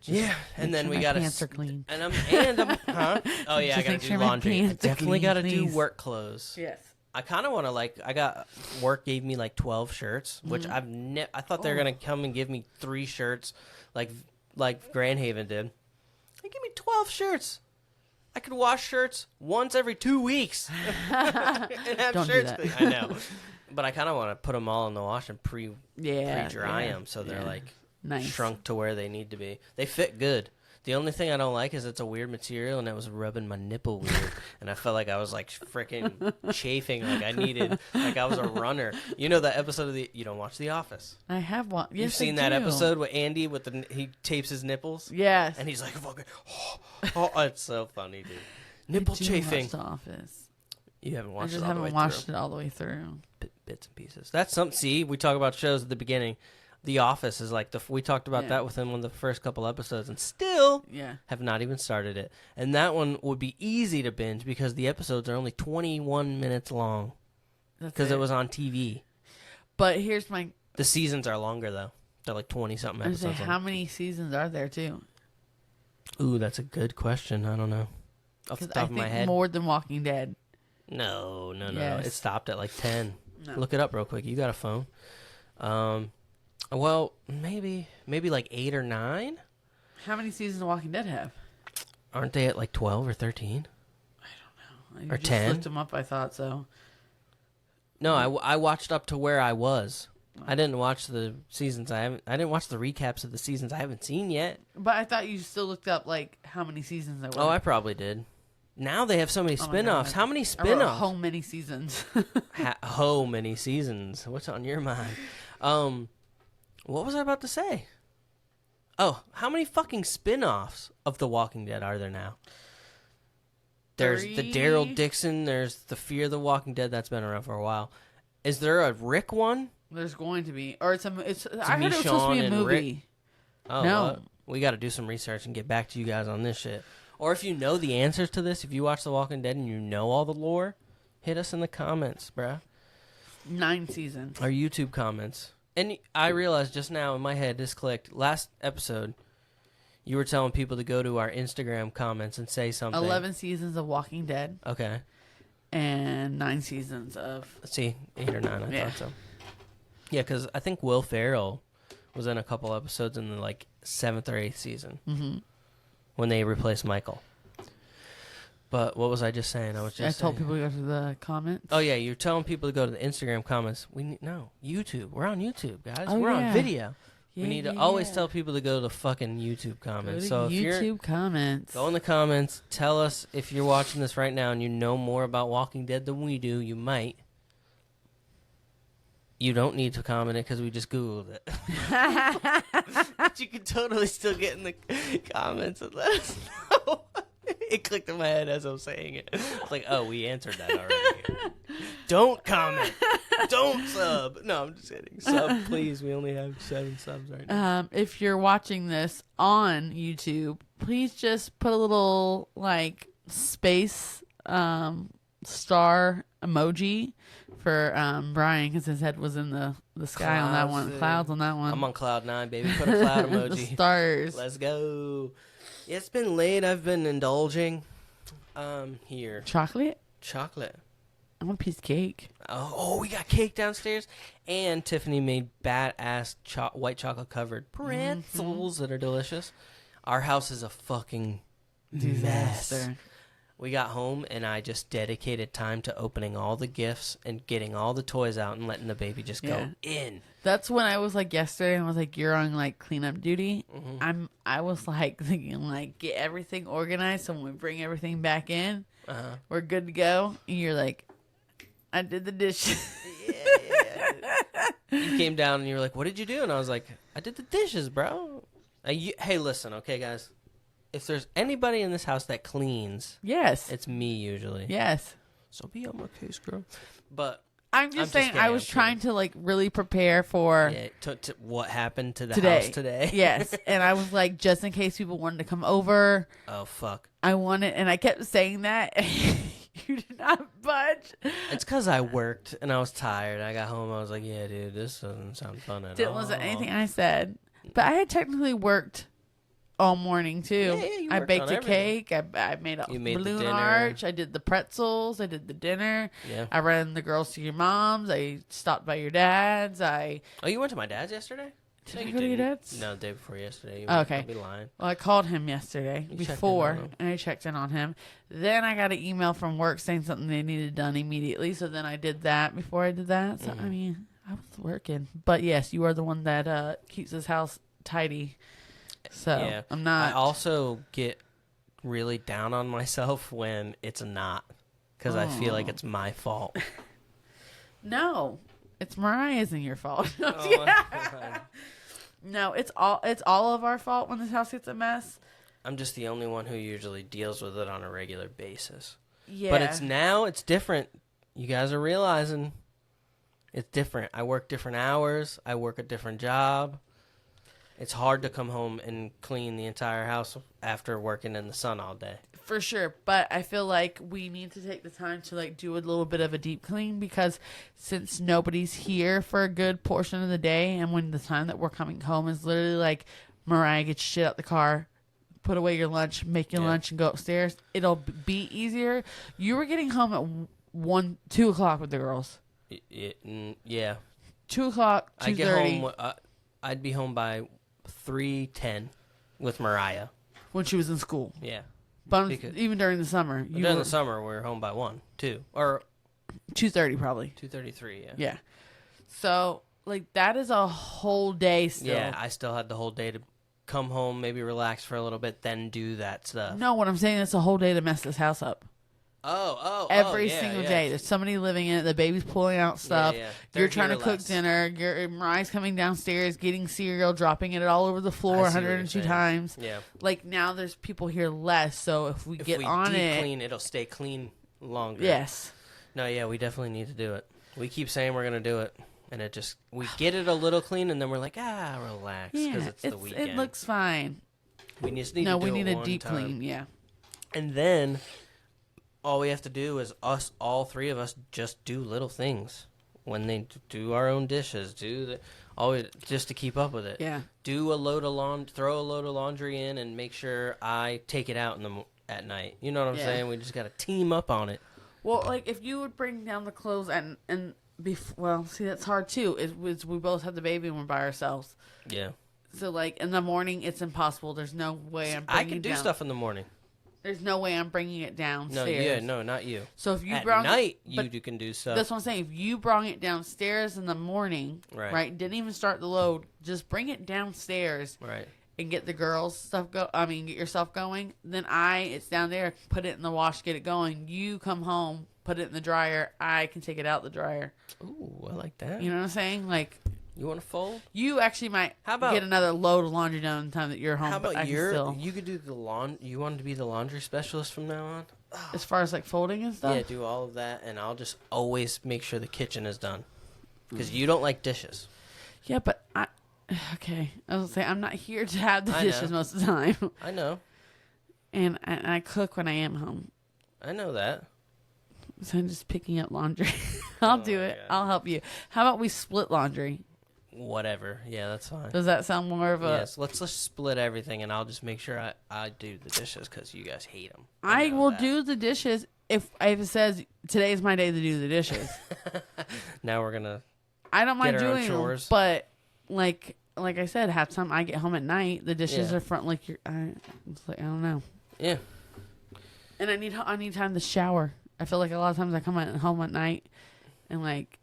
Yeah, and then we my gotta. pants are clean. And I'm. Huh? Oh yeah, I Just gotta make do sure my laundry. I pants are definitely clean, gotta do please. work clothes. Yes. I kind of want to I got work gave me like 12 shirts, which I thought they were gonna come and give me 3 shirts, like Grand Haven did. They give me 12 shirts. I could wash shirts once every 2 weeks and have Don't do shirts. that. I know, but I kind of want to put them all in the wash and pre-dry them so they're like nice. shrunk to where they need to be. They fit good. The only thing I don't like is it's a weird material, and it was rubbing my nipple weird, and I felt like I was like freaking chafing, like I was a runner. You know that episode of you don't watch The Office? I have one. Yes, You've seen that episode with Andy with he tapes his nipples? Yes. And he's like, fucking, oh, it's so funny, dude. Nipple I do chafing. watch The Office. You haven't watched I just it all the haven't way watched through. it all the way through. Bits and pieces. That's something. See, we talk about shows at the beginning. The Office is like we talked about that within one of the first couple episodes, and still have not even started it. And that one would be easy to binge because the episodes are only 21 minutes long because it was on TV. But here's the seasons are longer though; they're like 20-something episodes. How many seasons are there too? Ooh, that's a good question. I don't know off the top of my head. More than Walking Dead. No. Yes. It stopped at like 10. No. Look it up real quick. You got a phone? Well, maybe like 8 or 9. How many seasons of Walking Dead have? Aren't they at like 12 or 13? I don't know. Or just 10? looked them up. I thought so. No, I watched up to where I was. I didn't watch the seasons. I didn't watch the recaps of the seasons I haven't seen yet. But I thought you still looked up like how many seasons there were. Oh, I probably did. Now they have so many spin-offs. How many I wrote spin-offs? how many seasons? How many seasons? What's on your mind? What was I about to say? Oh, how many fucking spin-offs of The Walking Dead are there now? There's 3. the Daryl Dixon. There's the Fear the Walking Dead. That's been around for a while. Is there a Rick one? There's going to be, or it's I heard it was Michonne supposed to be a and movie. Oh, No. well, we got to do some research and get back to you guys on this shit. Or if you know the answers to this, if you watch The Walking Dead and you know all the lore, hit us in the comments, bruh. 9 seasons. Our YouTube comments. And I realized just now in my head, this clicked. Last episode, you were telling people to go to our Instagram comments and say something. 11 seasons of Walking Dead. Okay. And 9 seasons of... Let's see, 8 or 9, I Yeah. thought so. Yeah, because I think Will Ferrell was in a couple episodes in the 7th or 8th season when they replaced Michael. But what was I just saying? I told people to go to the comments. Oh yeah, you're telling people to go to the Instagram comments. YouTube. We're on YouTube, guys. Oh, We're on yeah. video. Yeah, we need to yeah, always yeah. tell people to go to the fucking YouTube comments. Go to So if YouTube comments. go in the comments, tell us if you're watching this right now and you know more about Walking Dead than we do. You might. You don't need to comment it because we just Googled it. But you can totally still get in the comments and let us know. It clicked in my head as I was saying it. It's like, oh, we answered that already. Don't comment. Don't sub. No, I'm just kidding. Sub, please. We only have 7 subs right now. If you're watching this on YouTube, please just put a little like space star emoji for Brian, because his head was in the sky on that one. Clouds on that one. I'm on cloud 9, baby. Put a cloud emoji. The stars. Let's go. Yeah, it's been late. I've been indulging. Here. Chocolate? Chocolate. I want a piece of cake. Oh, we got cake downstairs. And Tiffany made badass white chocolate covered pretzels that are delicious. Our house is a fucking Disaster. mess. We got home, and I just dedicated time to opening all the gifts and getting all the toys out and letting the baby just go in. That's when I was like yesterday, and I was like, you're on like cleanup duty. I was like thinking like, get everything organized so when we bring everything back in, we're good to go. And you're like, I did the dishes. Yeah. You came down and you were like, what did you do? And I was like, I did the dishes, bro. Hey, listen, okay, guys. If there's anybody in this house that cleans, yes, it's me usually. Yes. So be on my case, girl. But I'm just saying, I was trying to like really prepare for to what happened to the house today. Yes, and I was like, just in case people wanted to come over. Oh fuck! I wanted, and I kept saying that. You did not budge. It's because I worked and I was tired. I got home. I was like, yeah, dude, this doesn't sound fun at all. Didn't listen to anything I said, but I had technically worked all morning too. Yeah, I baked a cake. I made a balloon arch. I did the pretzels. I did the dinner. Yeah. I ran the girls to your mom's. I stopped by your dad's. Oh, you went to my dad's yesterday? Did you go to your dad's? No, the day before yesterday. Okay. I'd be lying. Well, I called him yesterday before, and I checked in on him. Then I got an email from work saying something they needed done immediately. So then I did that before I did that. So I mean, I was working. But yes, you are the one that keeps his house tidy. So yeah. I'm not. I also get really down on myself when it's not, because I feel like it's my fault. No, it's Mariah's and your fault. Oh, no, it's all of our fault when this house gets a mess. I'm just the only one who usually deals with it on a regular basis. Yeah, but it's different. You guys are realizing it's different. I work different hours. I work a different job. It's hard to come home and clean the entire house after working in the sun all day. For sure, but I feel like we need to take the time to like do a little bit of a deep clean, because since nobody's here for a good portion of the day, and when the time that we're coming home is literally like, Mariah, get your shit out the car, put away your lunch, make your lunch, and go upstairs, it'll be easier. You were getting home at 2 o'clock with the girls. Yeah. 2 o'clock, 2:30. I get home. I'd be home by 3:10 with Mariah when she was in school. Yeah, but even during the summer, during the summer we were home by 1, 2, or 2:30 probably. 2:33. Yeah. Yeah. So like that is a whole day still. Yeah, I still had the whole day to come home, maybe relax for a little bit, then do that stuff. No, what I'm saying is a whole day to mess this house up. Every single day. There's somebody living in it. The baby's pulling out stuff. Yeah. You're trying to cook dinner. Mariah's coming downstairs, getting cereal, dropping it all over the floor 102 times. Yeah. Like now there's people here less. So if we get on it, clean, it'll stay clean longer. Yes. No, yeah, we definitely need to do it. We keep saying we're going to do it. And it just, we get it a little clean, and then we're like, relax, because it's the weekend. It looks fine. We just need to do it we need a deep time. clean, yeah. And then all we have to do is all three of us, just do little things. When they do our own dishes, just to keep up with it. Yeah. Throw a load of laundry in, and make sure I take it out at night. You know what I'm saying? We just got to team up on it. Well, like if you would bring down the clothes and see, that's hard too. We both have the baby and we're by ourselves. Yeah. So like in the morning, it's impossible. There's no way I'm bringing I can do stuff in the morning. There's no way I'm bringing it downstairs. No, not you. So if you at brought night, you can do stuff. That's what I'm saying. If you brought it downstairs in the morning, right? Didn't even start the load. Just bring it downstairs, right? And get the girls' stuff get yourself going. Then it's down there. Put it in the wash, get it going. You come home, put it in the dryer. I can take it out the dryer. Ooh, I like that. You know what I'm saying? Like, You want to fold? You actually might How about, get another load of laundry done in the time that you're home. How about but you could do the you wanted to be the laundry specialist from now on? As far as like folding and stuff? Yeah, do all of that, and I'll just always make sure the kitchen is done. Because you don't like dishes. Yeah, but okay. I was going to say, I'm not here to have the dishes most of the time. I know. And I cook when I am home. I know that. So I'm just picking up laundry. I'll do it. God. I'll help you. How about we split laundry? Whatever. Yeah, that's fine. Does that sound more of a... Yes, let's just split everything, and I'll just make sure I do the dishes because you guys hate them. I will do the dishes if it says today's my day to do the dishes. Now we're going to I don't mind our own doing chores. them, but like I said, half time I get home at night, the dishes are front like it's like I don't know. Yeah. And I need time to shower. I feel like a lot of times I come home at night and like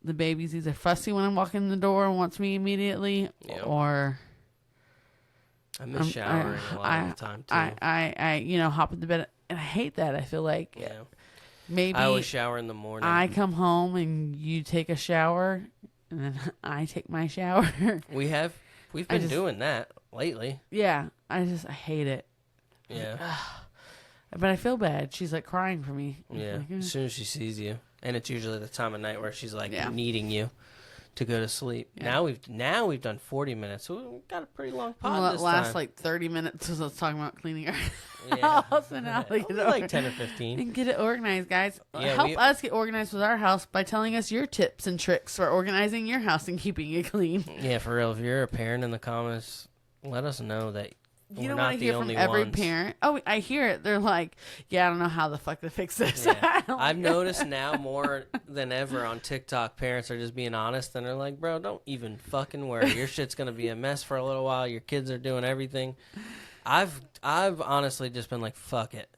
the baby's either fussy when I'm walking in the door and wants me immediately, or I miss showering a lot of the time too. I hop in the bed and I hate that. I feel like maybe I always shower in the morning. I come home and you take a shower and then I take my shower. We've been doing that lately. Yeah, I hate it. Yeah. But I feel bad. She's like crying for me. Yeah. Like, as soon as she sees you, and it's usually the time of night where she's like needing you to go to sleep. Yeah. Now we've done 40 minutes, so we've got a pretty long pod this last time. like 30 minutes was us talking about cleaning our house and how to get it like 10 or 15 and get it organized, guys. Yeah, Help us get organized with our house by telling us your tips and tricks for organizing your house and keeping it clean. Yeah, for real. If you're a parent in the comments, let us know that. You don't want to hear from every parent. Oh, I hear it. They're like, yeah, I don't know how the fuck to fix this. Yeah. I've noticed now more than ever on TikTok, parents are just being honest, and they're like, bro, don't even fucking worry. Your shit's going to be a mess for a little while. Your kids are doing everything. I've honestly just been like, fuck it.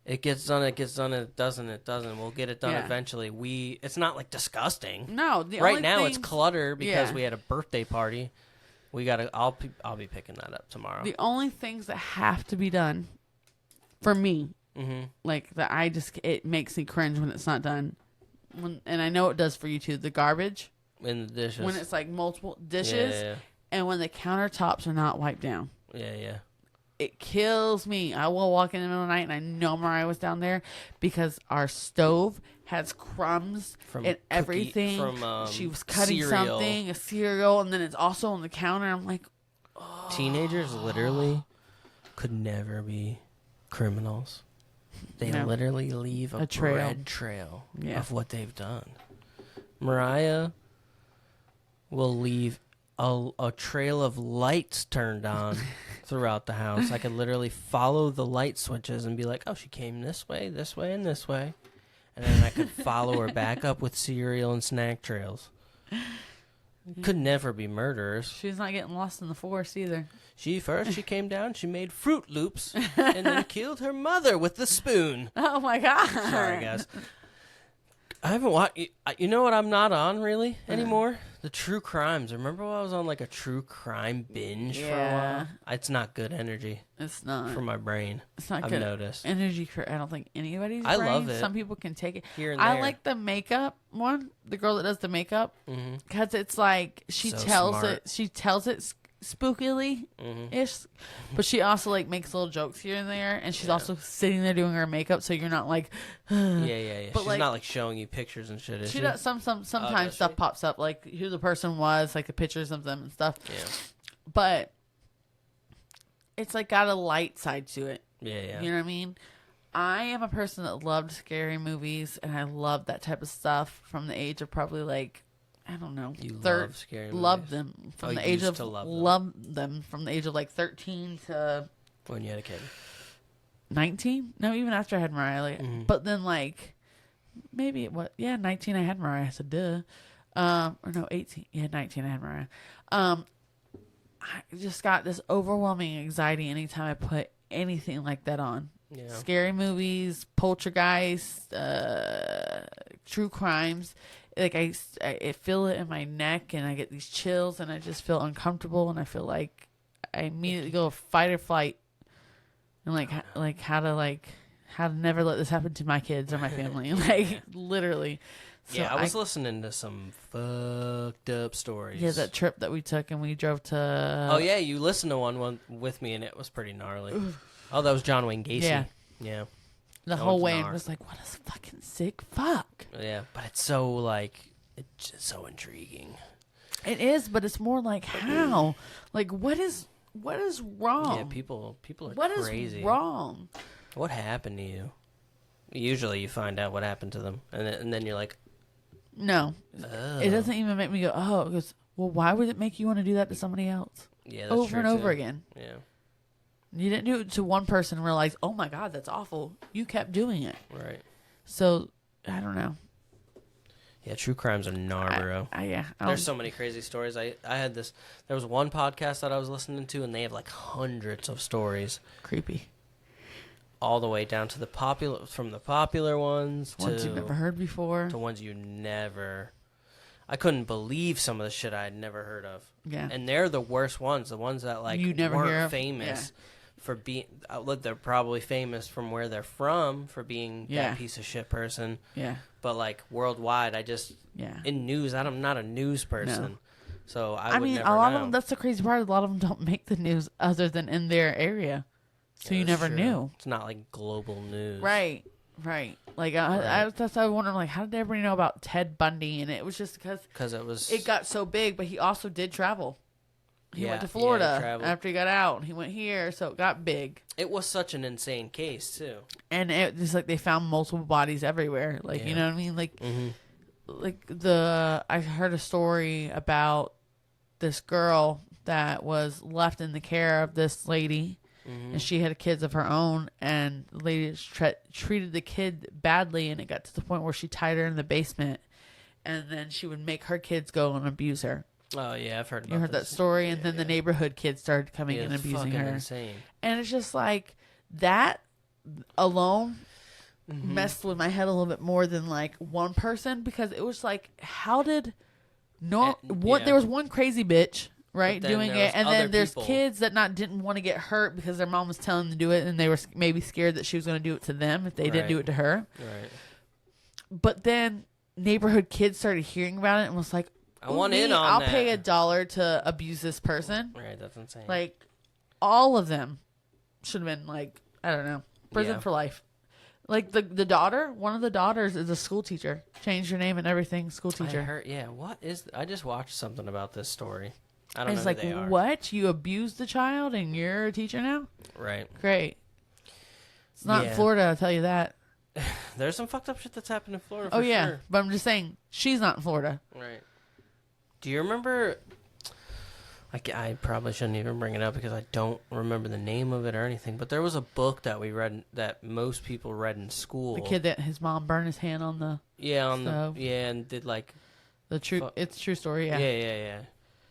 It gets done, it doesn't. We'll get it done eventually. It's not like disgusting. No. Right now it's clutter because we had a birthday party. I'll be picking that up tomorrow. The only things that have to be done for me, like that, it makes me cringe when it's not done. And I know it does for you too. The garbage in the dishes when it's like multiple dishes, and when the countertops are not wiped down. Yeah. It kills me. I will walk in the middle of the night and I know Mariah was down there because our stove has crumbs and everything. She was cutting a cereal, and then it's also on the counter. I'm like, oh. Teenagers literally could never be criminals. They literally leave a bread trail of what they've done. Mariah will leave a trail of lights turned on throughout the house. I could literally follow the light switches and be like, oh, she came this way, and this way. And then I could follow her back up with cereal and snack trails. Could never be murderers. She's not getting lost in the forest either. She came down, she made Fruit Loops, and then killed her mother with the spoon. Oh, my God. Sorry, guys. I haven't watched... You know what I'm not on, really, anymore? The true crimes. Remember when I was on, like, a true crime binge for a while? It's not good energy. It's not. For my brain. It's not I've good noticed. energy for, I don't think, anybody's brain. I love it. Some people can take it. Here and there. I like the makeup one. The girl that does the makeup. Because it's like, she tells it spookily-ish, but she also like makes little jokes here and there, and she's also sitting there doing her makeup, so you're not like yeah. But she's like, not like showing you pictures and shit, is she? She does sometimes stuff pops up, like who the person was, like the pictures of them and stuff. But it's like got a light side to it. Yeah. You know what I mean? I am a person that loved scary movies, and I loved that type of stuff from the age of probably like, I don't know. You love scary movies. Loved them from the age of loved them from the age of like 13 to when you had a kid. 19? No, even after I had Mariah. Like, but then like maybe 19 I had Mariah. I said duh. Or no, 18. Yeah, 19 I had Mariah. I just got this overwhelming anxiety anytime I put anything like that on. Yeah. Scary movies, poltergeist, true crimes. Like I feel it in my neck, and I get these chills, and I just feel uncomfortable, and I feel like I immediately go fight or flight, and like how to like how to never let this happen to my kids or my family. Like, literally. So I was listening to some fucked up stories. Yeah, that trip that we took and we drove to... Oh, yeah, you listened to one with me, and it was pretty gnarly. Oh, that was John Wayne Gacy. Yeah. The whole way I was like, what a fucking sick fuck. Yeah, but it's so, like, it's just so intriguing. It is, but it's more like, how? Like, what is wrong? Yeah, people are what crazy. What is wrong? What happened to you? Usually you find out what happened to them, and then you're like... No. Oh. It doesn't even make me go, oh, it goes, well, why would it make you want to do that to somebody else? Yeah, that's over true and too. over again. Yeah. You didn't do it to one person and realize, oh my God, that's awful. You kept doing it. Right. So, I don't know. Yeah, true crimes are gnar, bro. There's so many crazy stories. I had this. There was one podcast that I was listening to, and they have like hundreds of stories. Creepy. All the way down to the popular ones Ones you've never heard before. To ones you never. I couldn't believe some of the shit I had never heard of. Yeah. And they're the worst ones. The ones that like you never weren't hear of. famous for being. They're probably famous from where they're from for being that piece of shit person. Yeah. But like worldwide, in news, I'm not a news person. No. So I would never a lot know. of them, that's the crazy part. A lot of them don't make the news other than in their area. So you never knew. It's not like global news. Right. Like, that's why I was wondering, like, how did everybody know about Ted Bundy? And it was just because it got so big, but he also did travel. He went to Florida after he got out. He went here, so it got big. It was such an insane case, too. And it just, like, they found multiple bodies everywhere. Like, you know what I mean? Like, I heard a story about this girl that was left in the care of this lady. And she had kids of her own, and the lady treated the kid badly, and it got to the point where she tied her in the basement, and then she would make her kids go and abuse her. Oh, yeah, I've heard about You heard that story, and then the neighborhood kids started coming and abusing her. Insane. And it's just like, that alone messed with my head a little bit more than, like, one person, because it was like, how did... there was one crazy bitch... Right, doing it, and then there's kids that didn't want to get hurt because their mom was telling them to do it, and they were maybe scared that she was going to do it to them if they didn't do it to her. Right. But then neighborhood kids started hearing about it and was like, "I want in on I'll that. pay $1 to abuse this person." Right, that's insane. Like, all of them should have been like, I don't know, prison for life. Like the daughter, one of the daughters is a school teacher. Changed her name and everything. School teacher. I heard, what is? I just watched something about this story. I don't know it's like, who they are. What? You abused the child and you're a teacher now? Right. Great. It's not in Florida, I'll tell you that. There's some fucked up shit that's happened in Florida for sure. But I'm just saying, she's not in Florida. Right. Do you remember... I probably shouldn't even bring it up because I don't remember the name of it or anything, but there was a book that we read that most people read in school. The kid that his mom burned his hand on the stove. And did like... It's a true story, yeah. Yeah.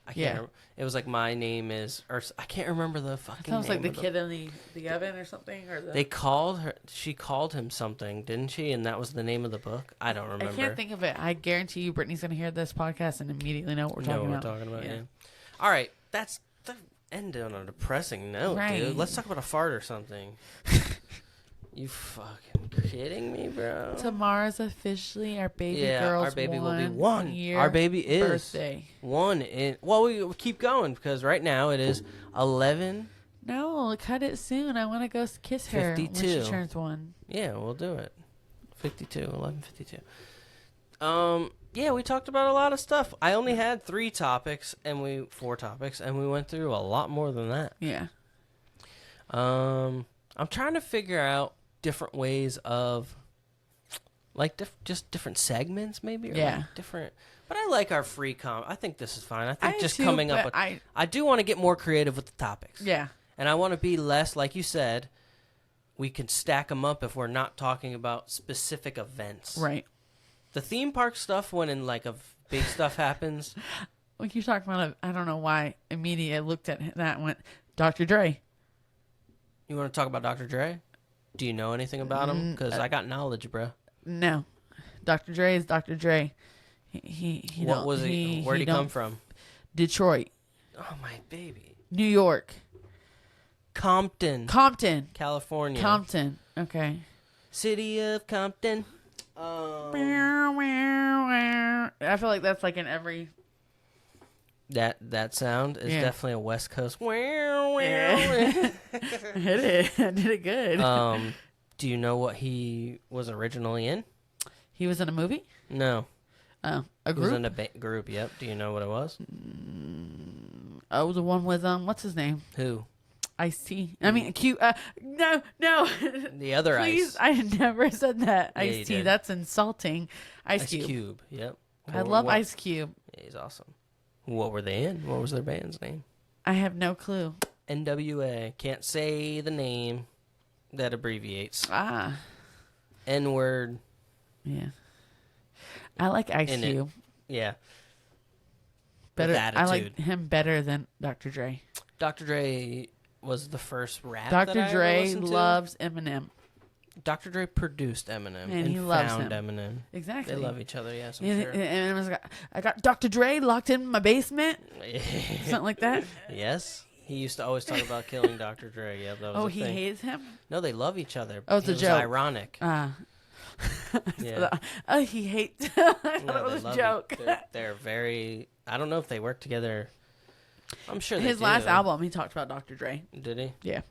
I can't remember. It was like My Name Is, or I can't remember the fucking name. Sounds like the kid in the oven or something. Or they called her. She called him something, didn't she? And that was the name of the book. I don't remember. I can't think of it. I guarantee you, Brittany's gonna hear this podcast and immediately know what we're talking about. Yeah. All right, that's the end on a depressing note, dude. Let's talk about a fart or something. You fucking kidding me, bro? Tomorrow's officially our baby girl's our baby will be 1 year. Our baby is birthday. We keep going because right now it is 11. No, cut it soon. I want to go kiss her 52. when she turns 1. Yeah, we'll do it. 11:52. Yeah, we talked about a lot of stuff. I only had 4 topics, and we went through a lot more than that. Yeah. I'm trying to figure out different ways of, like, just different segments, maybe. Or like different. But I like our free I think this is fine. I think coming up with. I do want to get more creative with the topics. Yeah. And I want to be less, like you said. We can stack them up if we're not talking about specific events. Right. The theme park stuff, when like big stuff happens. Like you talking about it, I don't know why. Immediately I looked at that and went, Dr. Dre. You want to talk about Dr. Dre? Do you know anything about him? Because I got knowledge, bro. No. Dr. Dre is Dr. Dre. Where'd he come from? Detroit. Oh, my baby. New York. Compton. California. California. Compton. Okay. City of Compton. I feel like that's like in every. That sound is definitely a West Coast. Yeah. Hit it. I did it good. Do you know what he was originally in? He was in a movie? No. Oh, a group? He was in a group, yep. Do you know what it was? Oh, the one with, what's his name? Who? Ice-T. I mean, Q. No. The other Please, Ice. I never said that. Yeah, you Ice-T, did. that's insulting. Ice Ice Cube. Cube, yep. I love Ice Cube. Yeah, he's awesome. What were they in? What was their band's name? I have no clue. NWA. Can't say the name. That abbreviates. Ah. N-word. Yeah. I like Ice In Cube. Yeah. Better. With I attitude. like him better than Dr. Dre. Dr. Dre was the first rap Dr. that I ever Dre listened to. loves Eminem. Dr. Dre produced Eminem And he loves found him. Eminem. Exactly. They love each other, yes, I'm And sure. Eminem's got, I got Dr. Dre locked in my basement. Something like that. Yes. He used to always talk about killing Dr. Dre. Yeah, that was Oh, a he thing. hates him? No, they love each other. Oh, it's it a was joke. ironic. Yeah. Oh, he hates. I thought No, it was they a love joke. They're very... I don't know if they work together. I'm sure they His do. last album, he talked about Dr. Dre. Did he? Yeah.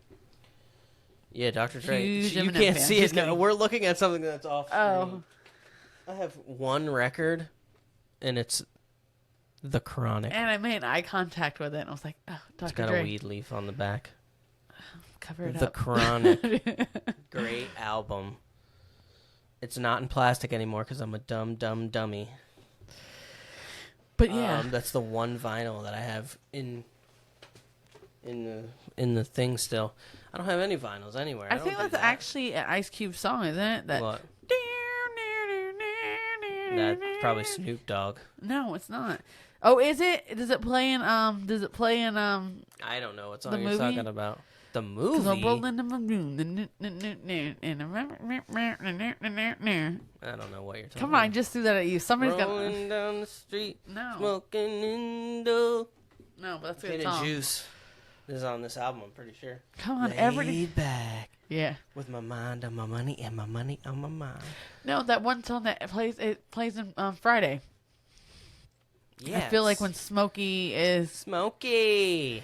Yeah, Dr. Dre. Huge You Eminem can't fan. see it. Just No, kidding. we're looking at something that's off screen. Oh. I have one record, and it's The Chronic. And I made eye contact with it, and I was like, oh, Dr. It's got Dre. a weed leaf on the back. Cover it The up. Chronic. Great album. It's not in plastic anymore because I'm a dumb dummy. But yeah. That's the one vinyl that I have in the thing still. I don't have any vinyls anywhere. I don't think do that's that. actually an Ice Cube song, isn't it? That. What? That's probably Snoop Dogg. No, it's not. Oh, is it? Does it play in Does it play in I don't know what song The you're movie? talking about. The Because I'm movie? rolling in my room. I don't know what you're talking Come about. on, just threw that at you. Somebody's Rolling down the street, No. smoking in the... No, but that's a good Gin and song. Juice. This is on this album, I'm pretty sure. Come on, everybody. Laid back Yeah. with my mind on my money and my money on my mind. No, that one song that plays in Friday. Yeah. I feel like when Smokey is. Smokey.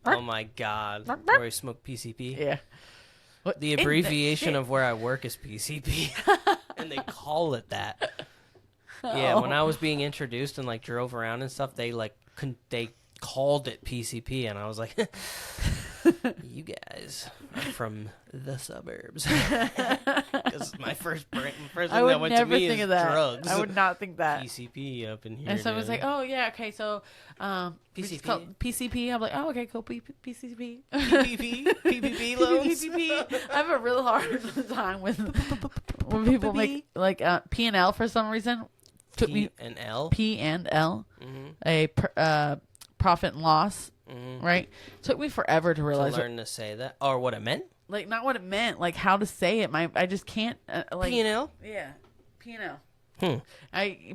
Oh my God. Where he smoked PCP. Yeah. What The in abbreviation shit? of where I work is PCP. And they call it that. Yeah, Oh. when I was being introduced and like drove around and stuff, they like they called it PCP, and I was like, "You guys are from the suburbs." Because my first thing I would that went to never me think is of that. drugs. I would not think that. PCP up in here. And someone's dude. like, "Oh yeah, okay, so we just PCP. call it PCP." I'm like, "Oh okay, cool, PCP." PPP loans. PPP. I have a real hard time with when people make like P and L for some reason. Took me P and L. P and L, Mm-hmm. a profit and loss, Mm-hmm. right? Took me forever to To realize, learn to say that, or what it meant. like not what it meant, like how to say it. I just can't like P and L. yeah, P and L. Hmm.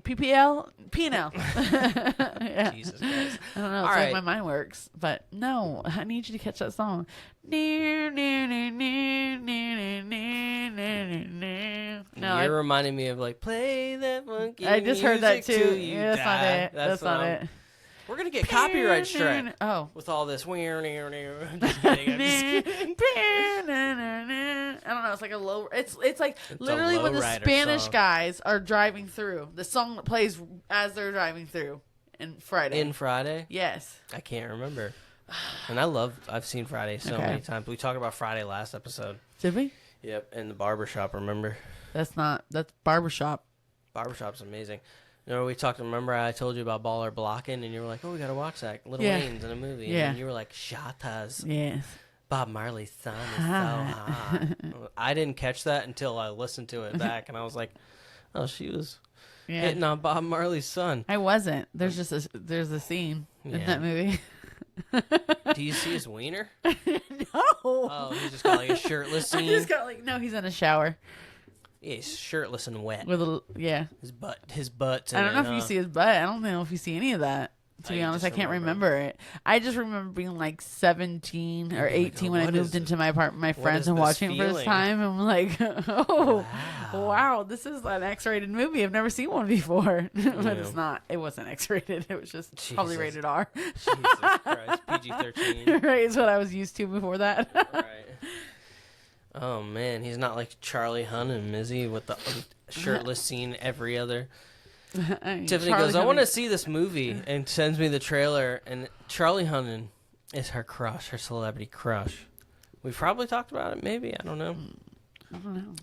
PPL, P&L. Yeah. Jesus Christ. I don't know. All It's right. like my mind works. But no, I need you to catch that song. No, You're reminding me of like play that funky I just heard that music till too. you Yeah, that's not die. it. That's what not I'm- it. We're gonna get copyright strike Oh. with all this. I'm just kidding. I'm just kidding. I don't know. It's like a low. It's like It's a literally when the lowrider Spanish song. guys are driving through. The song that plays as they're driving through in Friday. In Friday, Yes. I can't remember. And I've seen Friday so Okay. many times. We talked about Friday last episode. Did we? Yep, in the barbershop. Remember, That's barbershop. barbershop's amazing. We talked. Remember, I told you about Baller Blocking, and you were like, "Oh, we gotta watch that Little Yeah. Wayne's in a movie." Yeah. And you were like, "Shatas." Yes. Bob Marley's son is so hot. I didn't catch that until I listened to it back, and I was like, "Oh, she was Yeah. hitting on Bob Marley's son." I wasn't. There's a scene in Yeah. that movie. Do you see his wiener? No. Oh, he's just got like a shirtless I scene. just got like no. He's in a shower Yeah, he's shirtless and wet. with a yeah. His butt's in I don't know it, if you huh? see his butt. I don't know if you see any of that. To be honest, I can't remember it. I just remember being like 17 or 18 when I moved into my apartment, my friends, and watching it for the first time. And I'm like, oh, wow, this is an X-rated movie. I've never seen one before. But it's not. It wasn't X-rated. It was just probably rated R. Jesus Christ, PG-13. Right, is what I was used to before that. Right. Oh man, he's not like Charlie Hunnam, is he? With the shirtless scene every other. Tiffany goes, I want to see this movie, and sends me the trailer, and Charlie Hunnam is her crush, her celebrity crush. We've probably talked about it, maybe, I don't know.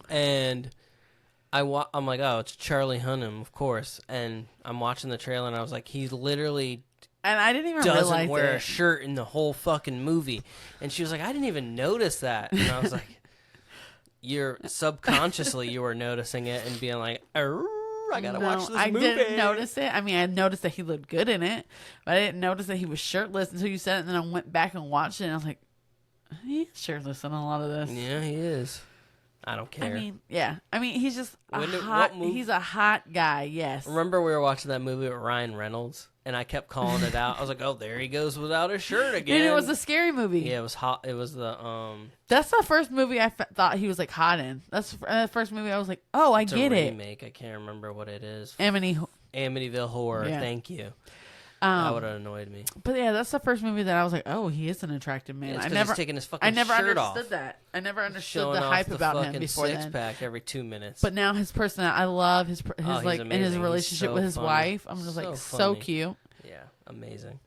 And I'm like, oh, it's Charlie Hunnam, of course, and I'm watching the trailer, and I was like, he's literally and I didn't even doesn't wear a shirt in the whole fucking movie. And she was like, I didn't even notice that. And I was like, you're subconsciously you were noticing it and being like, I gotta watch this movie. I didn't notice it. I mean, I noticed that he looked good in it, but I didn't notice that he was shirtless until you said it. And then I went back and watched it, and I was like, he's shirtless in a lot of this. Yeah, he is. I don't care. I mean, yeah. I mean, he's just he's a hot guy, yes. Remember we were watching that movie with Ryan Reynolds, and I kept calling it out. I was like, oh, there he goes without his shirt again. And it was a scary movie. Yeah, it was hot. It was the That's the first movie I thought he was like hot in. That's the first movie I was like, oh, I get it. Remake. I can't remember what it is. Amityville Horror. Yeah. Thank you. That would have annoyed me. But yeah, that's the first movie that I was like, oh, he is an attractive man. Yeah, he's taking his fucking shirt off. Understood that. I never understood Showing the hype the about him before then. Six-pack every 2 minutes. But now his personality, I love his like in his relationship with his wife. I'm just like so cute. Yeah, amazing.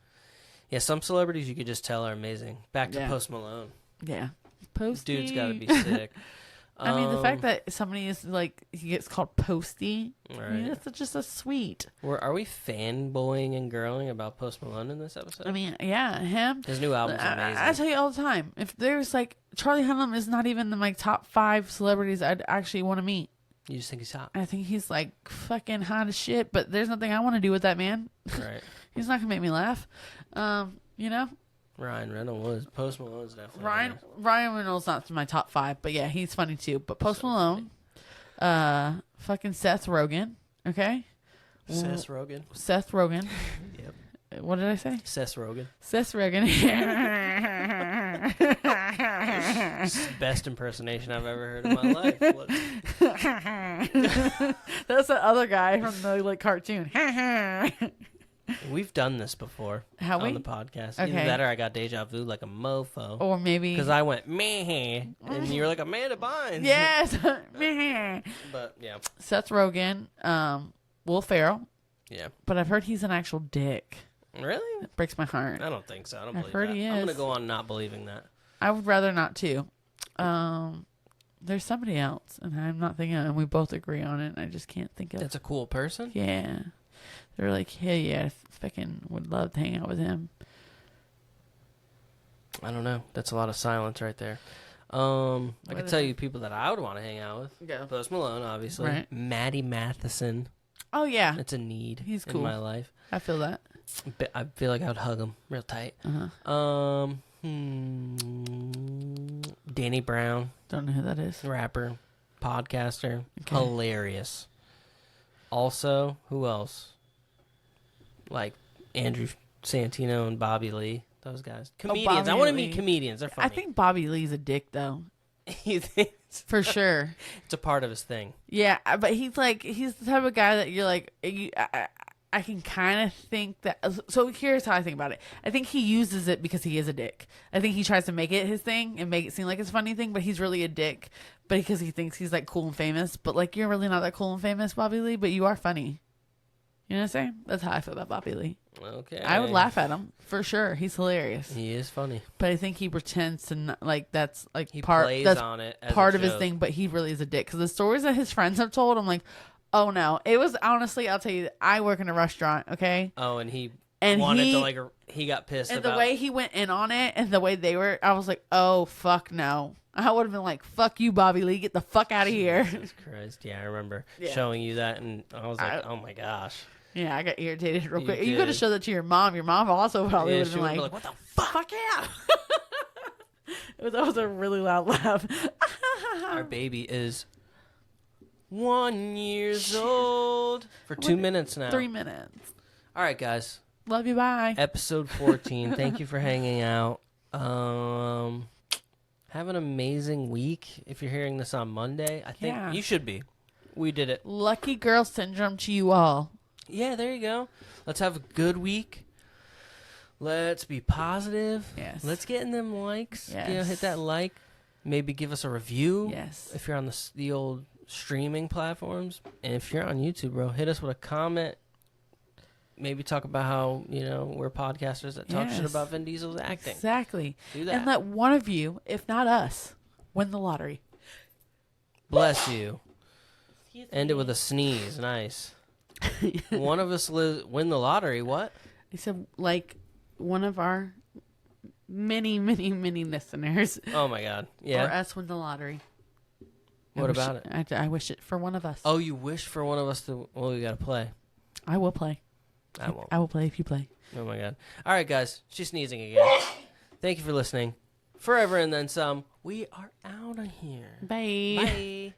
Yeah, some celebrities you could just tell are amazing. Back to Post Malone. Yeah, Posty. Dude's got to be sick. I mean, the fact that somebody is like, he gets called Posty, right. I mean, it's just a sweet. Are we fanboying and girling about Post Malone in this episode? I mean, yeah, him. His new album's amazing. I tell you all the time, if there's like, Charlie Hunnam is not even in my top 5 celebrities I'd actually want to meet. You just think he's hot? I think he's like fucking hot as shit, but there's nothing I want to do with that man. Right. He's not going to make me laugh. You know? Ryan Reynolds was. Post Malone's definitely. Ryan Reynolds not in my top 5, but yeah, he's funny too. But Post Malone, fucking Seth Rogen, okay? Seth Rogen. Yep. What did I say? Seth Rogen. Seth Rogen. Best impersonation I've ever heard in my life. That's the other guy from the like cartoon. We've done this before on the podcast. Okay. Either that or I got deja vu like a mofo. Or maybe... Because I went, meh, and you were like, Amanda Bynes. Yes, meh. But, yeah. Seth Rogen, Will Ferrell. Yeah. But I've heard he's an actual dick. Really? It breaks my heart. I don't think so. I don't believe heard that. He is. I'm going to go on not believing that. I would rather not, too. There's somebody else, and I'm not thinking, and we both agree on it, and I just can't think of... That's a cool person? Yeah. They're like, hey, yeah, I fucking would love to hang out with him. I don't know. That's a lot of silence right there. I could tell you people that I would want to hang out with. Yeah. Post Malone, obviously. Right. Maddie Matheson. Oh, yeah. That's a need He's cool. in my life. I feel that. I feel like I would hug him real tight. Uh-huh. Danny Brown. Don't know who that is. Rapper. Podcaster. Okay. Hilarious. Also, who else? Like Andrew Santino and Bobby Lee. Those guys. Comedians. I want to meet comedians. They're funny. I think Bobby Lee's a dick, though. You think? For sure. It's a part of his thing. Yeah, but he's the type of guy that you're like, I can kind of think that. So here's how I think about it. I think he uses it because he is a dick. I think he tries to make it his thing and make it seem like it's a funny thing, but he's really a dick. But because he thinks he's like cool and famous. But like, you're really not that cool and famous, Bobby Lee, but you are funny. You know what I'm saying? That's how I feel about Bobby Lee. Okay. I would laugh at him for sure. He's hilarious. He is funny, but I think he pretends to not, like that's like he part. Plays that's on it as part of his thing. But he really is a dick because the stories that his friends have told, I'm like, oh no. It was honestly, I'll tell you, I work in a restaurant. Okay. Oh, and he wanted to like. He got pissed. And the way he went in on it, and the way they were, I was like, oh fuck no. I would have been like, fuck you, Bobby Lee. Get the fuck out of here. Jesus Christ. Yeah, I remember showing you that, and I was like, oh my gosh. Yeah, I got irritated real quick. You could have showed that to your mom. Your mom also probably would have been like, what the fuck? Fuck yeah. That was a really loud laugh. Our baby is 1 year old for 2 minutes now. 3 minutes. All right, guys. Love you. Bye. Episode 14. Thank you for hanging out. Have an amazing week. If you're hearing this on Monday, I think you should be. We did it. Lucky girl syndrome to you all. Yeah, there you go. Let's have a good week. Let's be positive. Yes. Let's get in them likes. Yes. You know, hit that like. Maybe give us a review. Yes. If you're on the old streaming platforms. And if you're on YouTube, bro, hit us with a comment. Maybe talk about how, we're podcasters that talk shit about Vin Diesel's acting. Exactly. Do that. And let one of you, if not us, win the lottery. Bless you. End it with a sneeze. Nice. One of us win the lottery. What? I said, like, one of our many, many, many listeners. Oh, my God. Yeah. Or us win the lottery. What about it? I wish it for one of us. Oh, you wish for one of us to... Well, we got to play. I will play. I won't. I will play if you play. Oh, my God. All right, guys. She's sneezing again. Thank you for listening. Forever and then some. We are out of here. Bye. Bye.